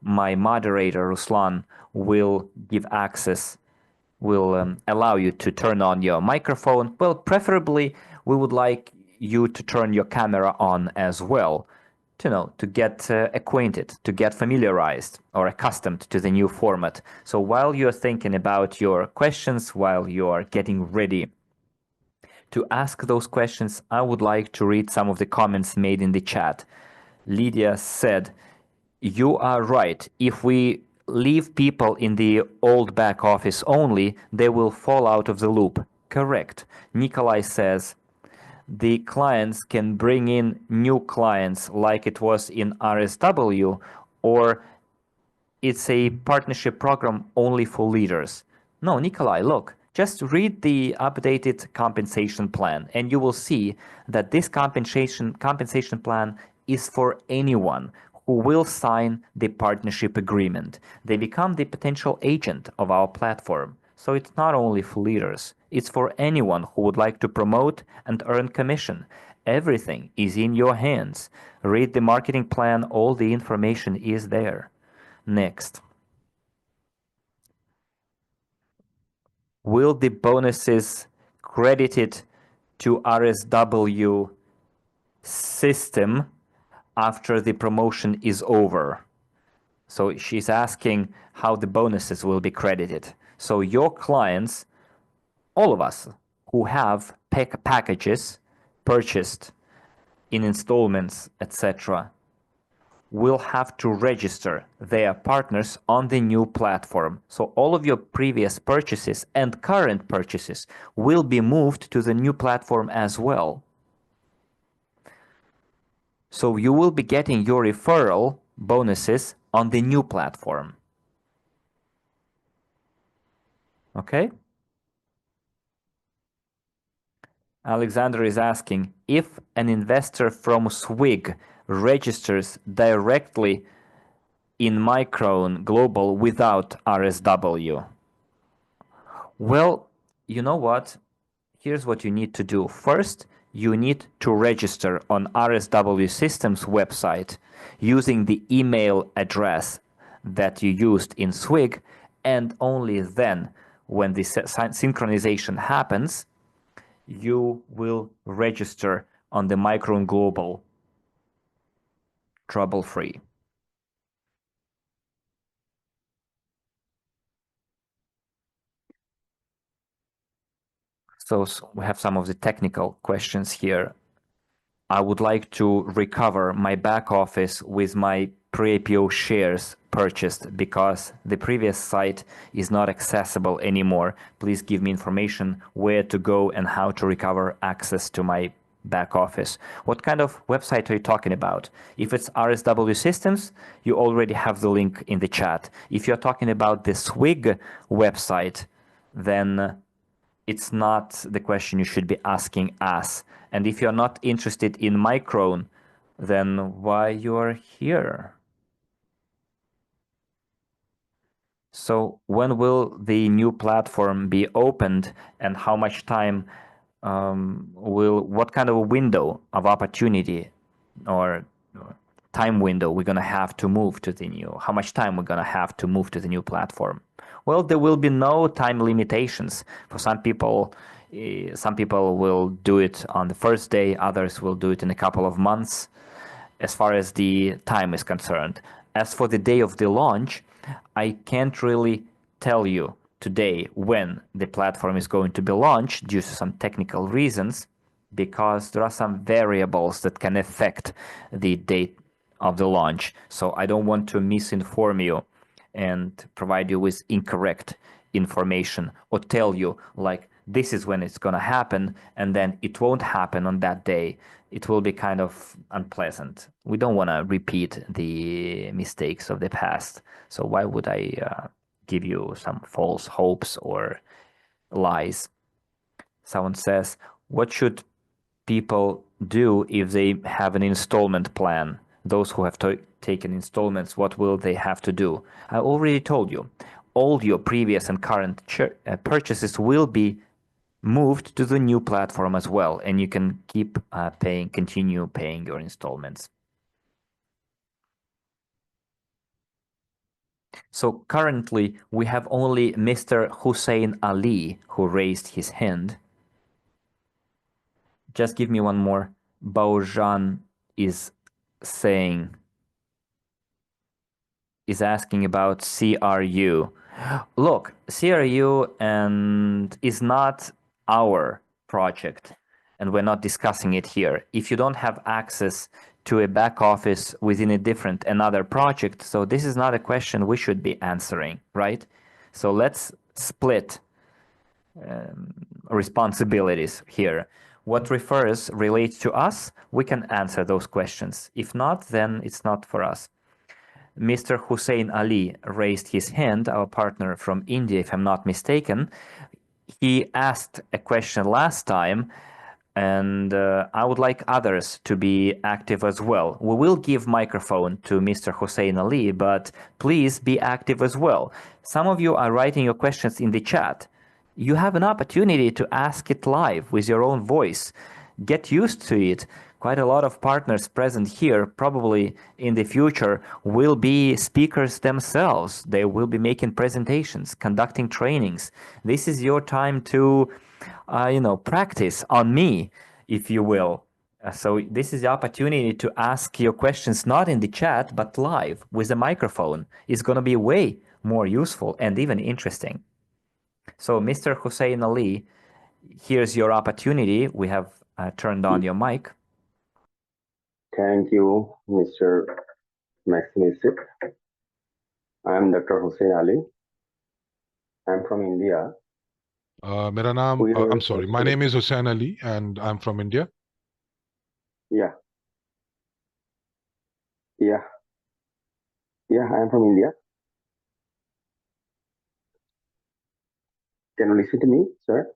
My moderator, Ruslan, will give access, will allow you to turn on your microphone. Well, preferably, we would like you to turn your camera on as well, to get acquainted, to get familiarized or accustomed to the new format. So while you're thinking about your questions, while you're getting ready to ask those questions, I would like to read some of the comments made in the chat. Lydia said, "You are right. If we leave people in the old back office only, they will fall out of the loop." Correct. Nikolai says, "The clients can bring in new clients like it was in RSW, or it's a partnership program only for leaders." No, Nikolai, look, just read the updated compensation plan and you will see that this compensation plan is for anyone who will sign the partnership agreement. They become the potential agent of our platform. So it's not only for leaders, it's for anyone who would like to promote and earn commission. Everything is in your hands. Read the marketing plan, all the information is there. Next. Will the bonuses credited to RSW system after the promotion is over? So she's asking how the bonuses will be credited. So your clients, all of us who have packages purchased in installments, etc., will have to register their partners on the new platform. So all of your previous purchases and current purchases will be moved to the new platform as well. So you will be getting your referral bonuses on the new platform. Okay? Alexander is asking, if an investor from SWIG registers directly in Micron Global without RSW. Well, you know what? Here's what you need to do. First, you need to register on RSW Systems website using the email address that you used in SWIG, and only then, when the synchronization happens, you will register on the Micron Global trouble-free. So we have some of the technical questions here. I would like to recover my back office with my pre-IPO shares purchased because the previous site is not accessible anymore. Please give me information where to go and how to recover access to my back office. What kind of website are you talking about? If it's RSW Systems, you already have the link in the chat. If you're talking about the SWIG website, then it's not the question you should be asking us. And if you're not interested in Micron, then why you're here? So when will the new platform be opened, and how much time what kind of a window of opportunity or time window we're gonna have to move to the new, how much time we're gonna have to move to the new platform? Well, there will be no time limitations. For some people will do it on the first day, others will do it in a couple of months as far as the time is concerned. As for the day of the launch, I can't really tell you today when the platform is going to be launched due to some technical reasons, because there are some variables that can affect the date of the launch. So I don't want to misinform you and provide you with incorrect information or tell you like this is when it's going to happen and then it won't happen on that day. It will be kind of unpleasant. We don't want to repeat the mistakes of the past. So why would I give you some false hopes or lies? Someone says, what should people do if they have an installment plan? Those who have taken installments, what will they have to do? I already told you, all your previous and current purchases will be moved to the new platform as well, and you can keep continue paying your installments. So currently, we have only Mr. Hussein Ali who raised his hand. Just give me one more. Baujan is saying, is asking about CRU. Look, CRU and is not our project, and we're not discussing it here. If you don't have access to a back office within another project, so this is not a question we should be answering, right? So let's split responsibilities here. What relates to us, we can answer those questions. If not, then it's not for us. Mr. Hussein Ali raised his hand, our partner from India, if I'm not mistaken. He asked a question last time, and I would like others to be active as well. We will give microphone to Mr. Hussein Ali, but please be active as well. Some of you are writing your questions in the chat. You have an opportunity to ask it live with your own voice. Get used to it. Quite a lot of partners present here probably in the future will be speakers themselves. They will be making presentations, conducting trainings. This is your time to, practice on me, if you will. So this is the opportunity to ask your questions not in the chat, but live with a microphone. It's going to be way more useful and even interesting. So Mr. Hussein Ali, here's your opportunity. We have turned on your mic. Thank you, Mr. Maxim Isyp. I'm Dr. Hussein Ali. I'm from India. My name is Hussein Ali and I'm from India. Yeah, I'm from India. Can you listen to me, sir?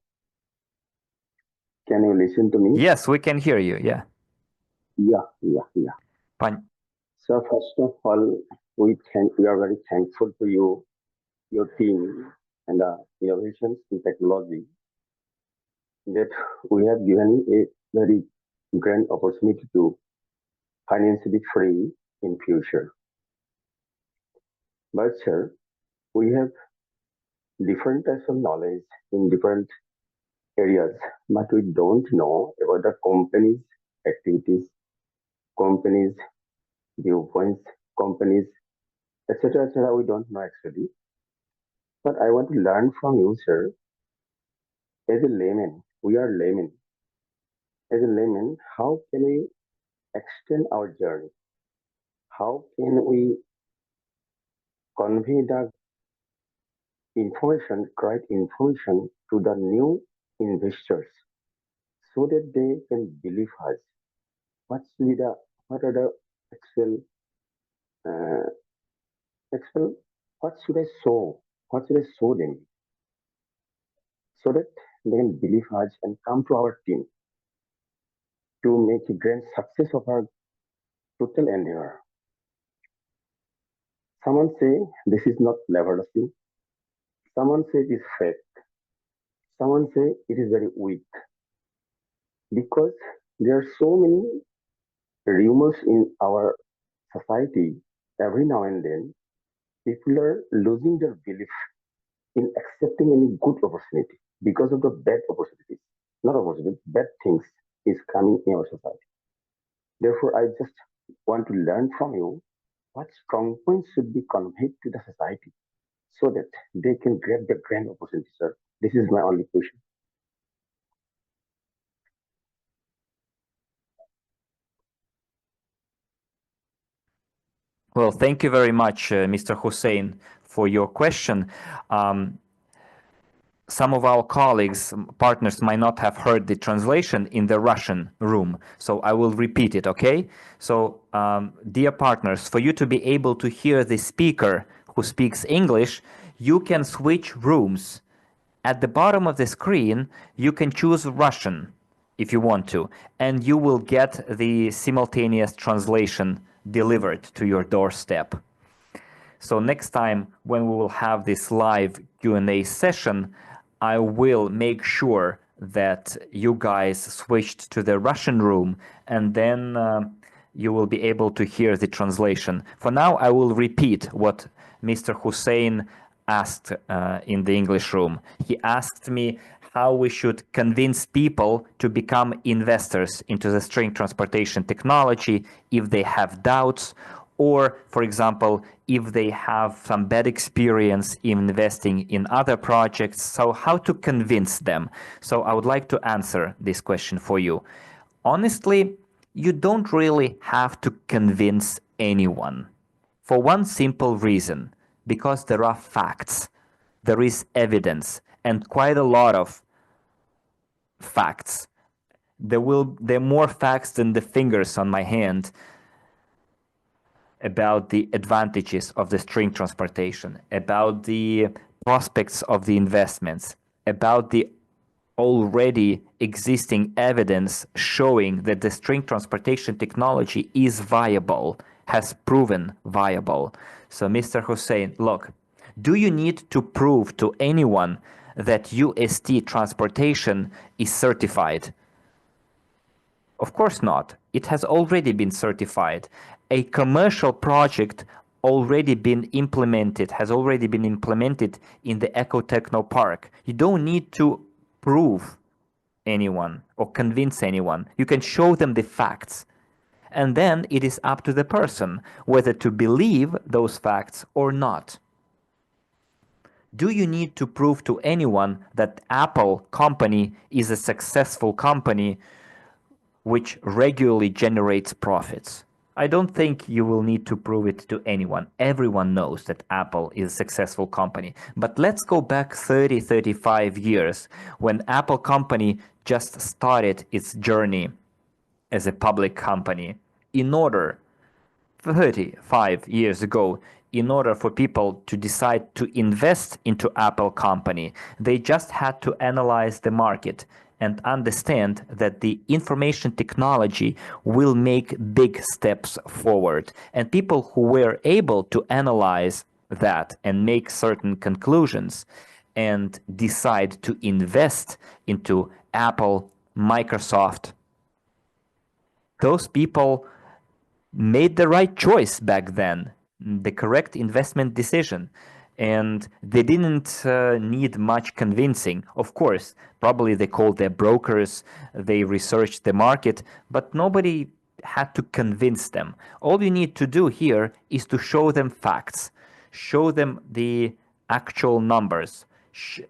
Can you listen to me? Yes, we can hear you. Yeah. Yeah. Fine. So first of all, we are very thankful to you, your team, and the innovations in technology that we have given a very grand opportunity to financially free in future. But sir, we have different types of knowledge in different areas, but we don't know about the company's activities, company's viewpoints, companies, etc., etc. We don't know actually. But I want to learn from you, sir. As a layman, we are laymen. As a layman, how can we extend our journey? How can we convey the information, correct information to the new investors so that they can believe us? What are the actual, what should I show? What should I show them? So that they can believe us and come to our team to make a grand success of our total endeavor. Someone say this is not leveraging. Someone say it is fake. Someone say it is very weak because there are so many rumors in our society. Every now and then, people are losing their belief in accepting any good opportunity because of the bad opportunities, not opportunities, bad things is coming in our society. Therefore, I just want to learn from you what strong points should be conveyed to the society so that they can grab the grand opportunity, sir. This is my only question. Well, thank you very much, Mr. Hussein, for your question. Some of our colleagues, partners might not have heard the translation in the Russian room, so I will repeat it, okay? So, dear partners, for you to be able to hear the speaker who speaks English, you can switch rooms. At the bottom of the screen, you can choose Russian if you want to, and you will get the simultaneous translation delivered to your doorstep. So next time when we will have this live Q&A session, I will make sure that you guys switched to the Russian room, and then you will be able to hear the translation. For now, I will repeat what Mr. Hussein asked in the English room. He asked me how we should convince people to become investors into the string transportation technology if they have doubts, or, for example, if they have some bad experience in investing in other projects. So how to convince them? So I would like to answer this question for you. Honestly, you don't really have to convince anyone for one simple reason, because there are facts, there is evidence, and quite a lot of facts. There are more facts than the fingers on my hand about the advantages of the string transportation, about the prospects of the investments, about the already existing evidence showing that the string transportation technology is viable, has proven viable. So, Mr. Hussein, look, do you need to prove to anyone that UST transportation is certified? Of course not. It has already been certified. A commercial project has already been implemented in the Ecotechno Park. You don't need to prove anyone or convince anyone. You can show them the facts. And then it is up to the person whether to believe those facts or not. Do you need to prove to anyone that Apple company is a successful company which regularly generates profits? I don't think you will need to prove it to anyone. Everyone knows that Apple is a successful company. But let's go back 30, 35 years when Apple company just started its journey as a public company. In order 35 years ago, in order for people to decide to invest into Apple company, they just had to analyze the market and understand that the information technology will make big steps forward. And people who were able to analyze that and make certain conclusions and decide to invest into Apple, Microsoft, those people made the right choice back then, the correct investment decision. And they didn't need much convincing. Of course, probably they called their brokers, they researched the market, but nobody had to convince them. All you need to do here is to show them facts, show them the actual numbers,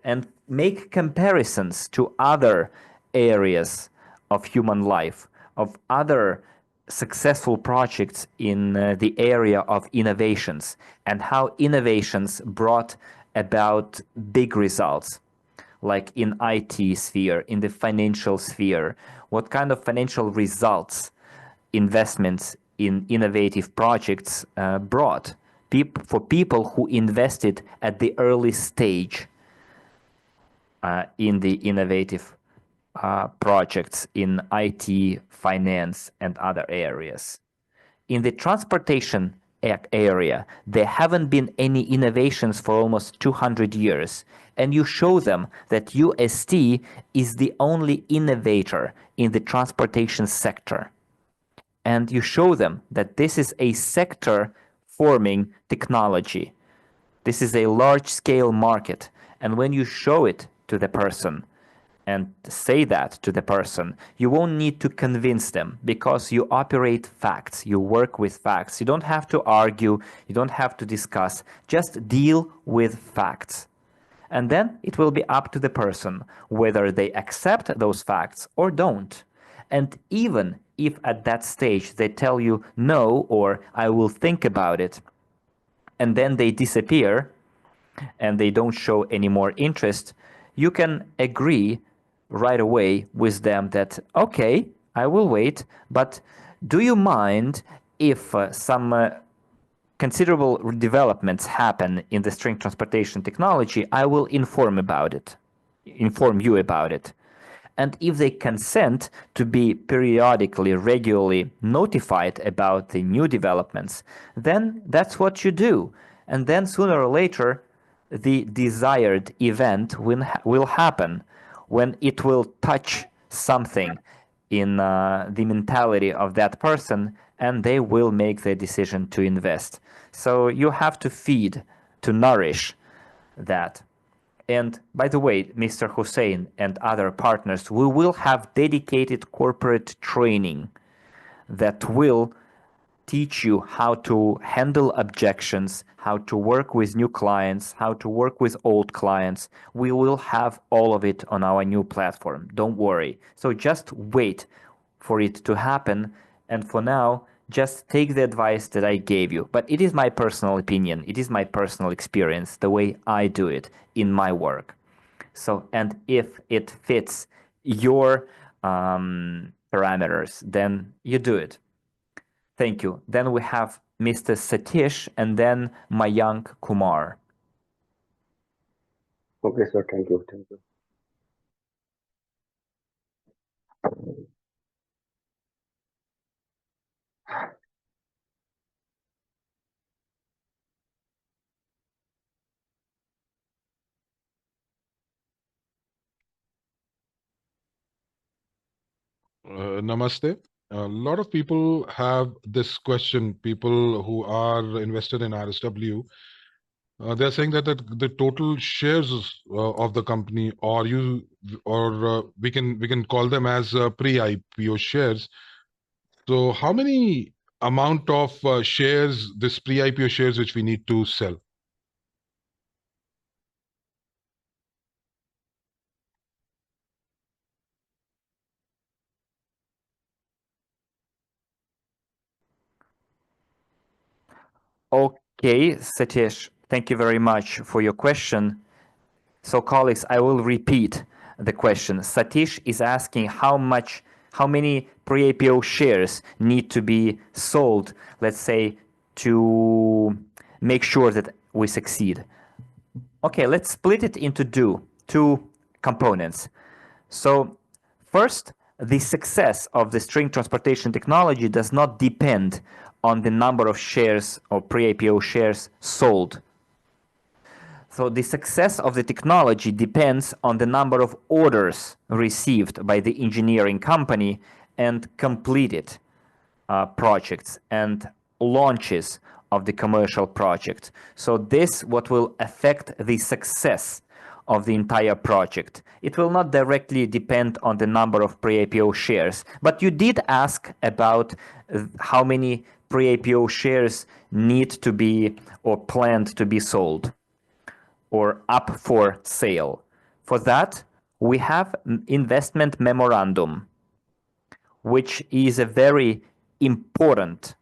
and make comparisons to other areas of human life, of other successful projects in the area of innovations and how innovations brought about big results, like in IT sphere, in the financial sphere, what kind of financial results investments in innovative projects brought for people who invested at the early stage. in the innovative projects in IT, finance, and other areas. In the transportation area, there haven't been any innovations for almost 200 years, and you show them that UST is the only innovator in the transportation sector. And you show them that this is a sector forming technology. This is a large-scale market. And when you show it to the person and say that to the person, you won't need to convince them because you operate facts, you work with facts. You don't have to argue, you don't have to discuss, just deal with facts. And then it will be up to the person whether they accept those facts or don't. And even if at that stage they tell you no or I will think about it, and then they disappear and they don't show any more interest, you can agree right away with them that, okay, I will wait, but do you mind if some considerable developments happen in the string transportation technology? I will inform you about it. And if they consent to be periodically, regularly notified about the new developments, then that's what you do. And then sooner or later, the desired event will happen when it will touch something in the mentality of that person, and they will make the decision to invest. So you have to feed, to nourish that. And by the way, Mr. Hussein and other partners, we will have dedicated corporate training that will teach you how to handle objections, how to work with new clients, how to work with old clients. We will have all of it on our new platform. Don't worry. So just wait for it to happen. And for now, just take the advice that I gave you. But it is my personal opinion. It is my personal experience, the way I do it in my work. So, and if it fits your parameters, then you do it. Thank you. Then we have Mr. Satish and then Mayank Kumar. Okay, sir. Thank you. Thank you. Namaste. A lot of people have this question, people who are invested in RSW. They're saying that the total shares of the company, or we can call them as pre-IPO shares. So how many amount of shares, this pre-IPO shares, which we need to sell? Okay, Satish, thank you very much for your question. So colleagues, I will repeat the question. Satish is asking how many pre-IPO shares need to be sold, let's say, to make sure that we succeed. Okay, let's split it into two components. So first, the success of the string transportation technology does not depend on the number of shares or pre-IPO shares sold. So the success of the technology depends on the number of orders received by the engineering company and completed projects and launches of the commercial project. So this what will affect the success of the entire project. It will not directly depend on the number of pre-IPO shares, but you did ask about how many pre-IPO shares need to be or planned to be sold or up for sale. For that, we have investment memorandum, which is a very important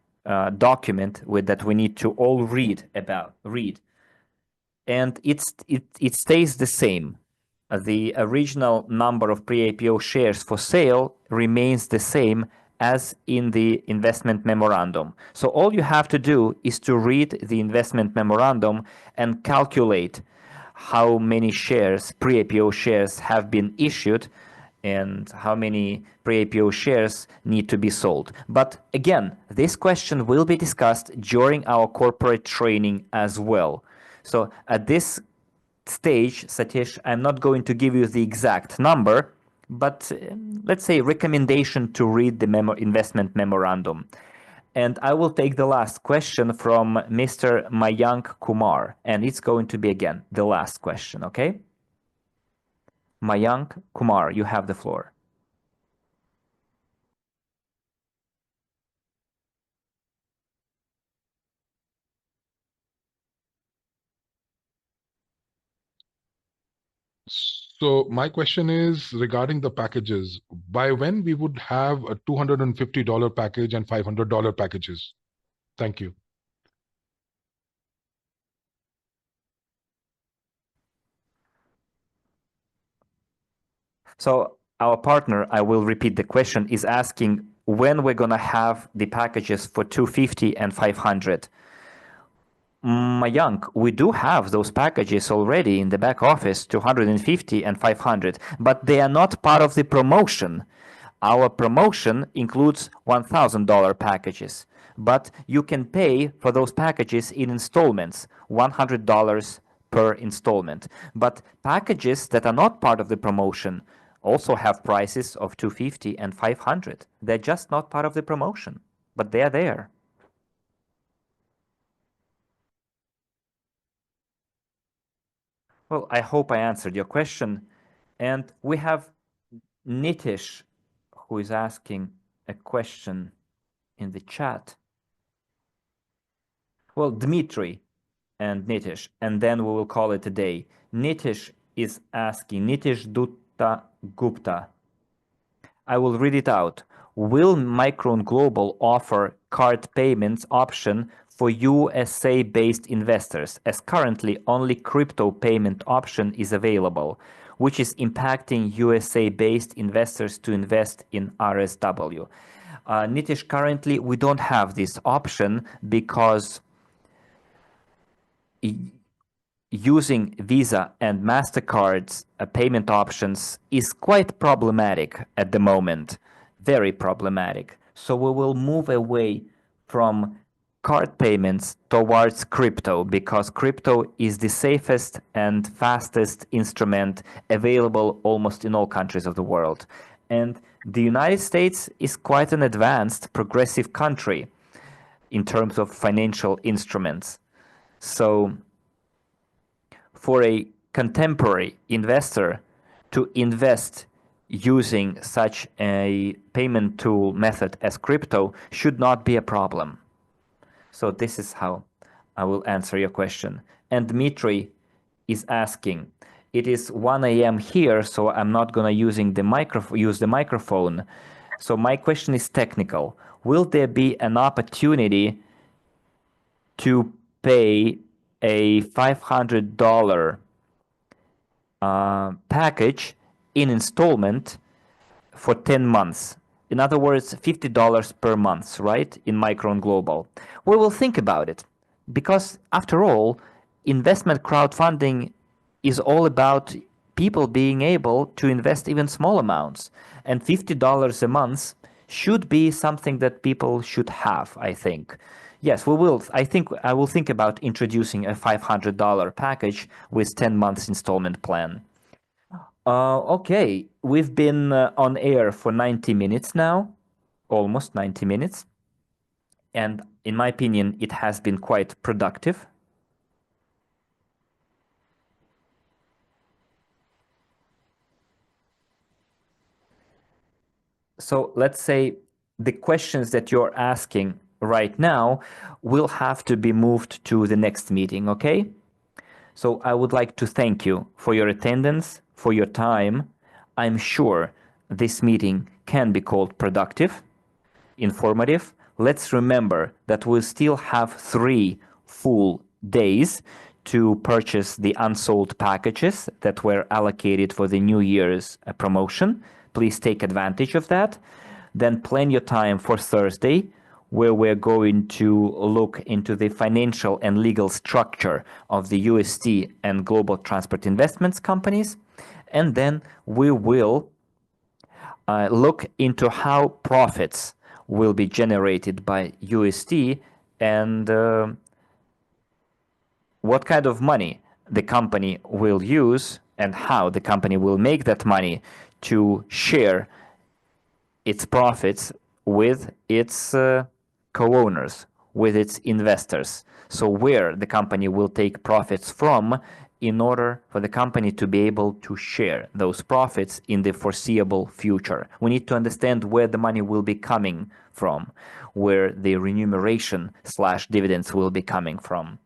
document that we need to all read. And it stays the same. The original number of pre-IPO shares for sale remains the same as in the investment memorandum. So all you have to do is to read the investment memorandum and calculate how many shares, pre-IPO shares, have been issued and how many pre-IPO shares need to be sold. But again, this question will be discussed during our corporate training as well. So at this stage, Satish, I'm not going to give you the exact number, but let's say recommendation to read the investment memorandum. And I will take the last question from Mr. Mayank Kumar, and it's going to be again the last question, okay? Mayank Kumar, you have the floor. So my question is regarding the packages. By when we would have a $250 package and $500 packages? Thank you. So our partner, I will repeat the question, is asking when we're gonna have the packages for 250 and 500. Mayank, we do have those packages already in the back office, 250 and 500, but they are not part of the promotion. Our promotion includes $1,000 packages, but you can pay for those packages in installments, $100 per installment. But packages that are not part of the promotion also have prices of 250 and 500. They're just not part of the promotion, but they're there. Well, I hope I answered your question. And we have Nitish, who is asking a question in the chat. Well, Dmitry and Nitish, and then we will call it a day. Nitish is asking, Nitish Dutta Gupta. I will read it out. Will Micron Global offer card payments option for USA-based investors, as currently only crypto payment option is available, which is impacting USA-based investors to invest in RSW? Nitish, currently we don't have this option because using Visa and MasterCard's payment options is quite problematic at the moment, very problematic. So we will move away from card payments towards crypto because crypto is the safest and fastest instrument available almost in all countries of the world. And the United States is quite an advanced, progressive country in terms of financial instruments. So for a contemporary investor to invest using such a payment tool method as crypto should not be a problem. So this is how I will answer your question. And Dmitry is asking, it is 1 a.m. here, so I'm not gonna use the microphone. So my question is technical. Will there be an opportunity to pay a $500 package in installment for 10 months? In other words, $50 per month, right? In Micron Global. We will think about it because after all, investment crowdfunding is all about people being able to invest even small amounts, and $50 a month should be something that people should have, I think. Yes, we will. I think I will think about introducing a $500 package with 10 months installment plan. Okay, we've been on air for 90 minutes now, almost 90 minutes. And in my opinion, it has been quite productive. So let's say the questions that you're asking right now will have to be moved to the next meeting, okay? So I would like to thank you for your attendance, for your time. I'm sure this meeting can be called productive, informative. Let's remember that we'll still have 3 full days to purchase the unsold packages that were allocated for the New Year's promotion. Please take advantage of that. Then plan your time for Thursday where we're going to look into the financial and legal structure of the UST and global transport investments companies. And then we will look into how profits will be generated by UST and what kind of money the company will use and how the company will make that money to share its profits with its co-owners, with its investors. So where the company will take profits from in order for the company to be able to share those profits in the foreseeable future. We need to understand where the money will be coming from, where the remuneration / dividends will be coming from.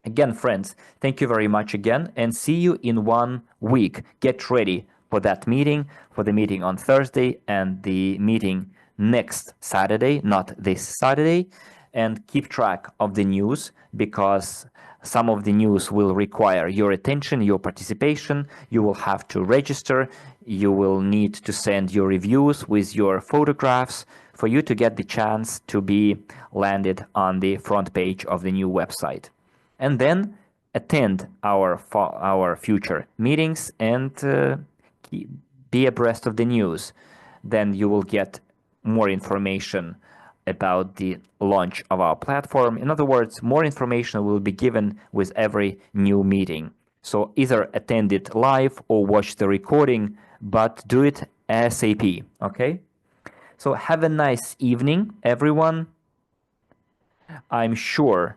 Again, friends, thank you very much again, and see you in 1 week. Get ready for that meeting, for the meeting on Thursday and the meeting next Saturday, not this Saturday. And keep track of the news, because some of the news will require your attention, your participation. You will have to register. You will need to send your reviews with your photographs for you to get the chance to be landed on the front page of the new website. And then attend our future meetings and be abreast of the news. Then you will get more information about the launch of our platform. In other words, more information will be given with every new meeting. So either attend it live or watch the recording, but do it ASAP, okay? So have a nice evening, everyone. I'm sure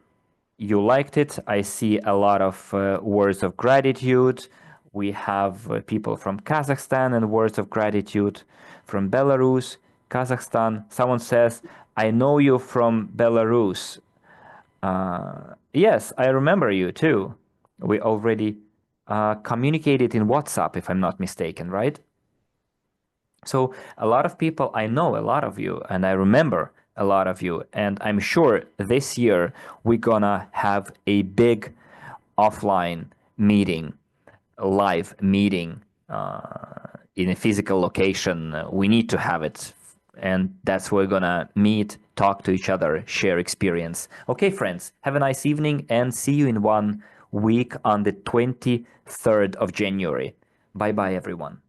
you liked it. I see a lot of words of gratitude. We have people from Kazakhstan and words of gratitude from Belarus, Kazakhstan. Someone says, I know you from Belarus. Yes, I remember you too. We already communicated in WhatsApp, if I'm not mistaken, right? So a lot of people, I know a lot of you, and I remember a lot of you, and I'm sure this year we're gonna have a big offline meeting, a live meeting in a physical location. We need to have it, and that's where we're gonna meet, talk to each other, share experience. Okay, friends, have a nice evening, and see you in 1 week on the 23rd of January. Bye-bye, everyone.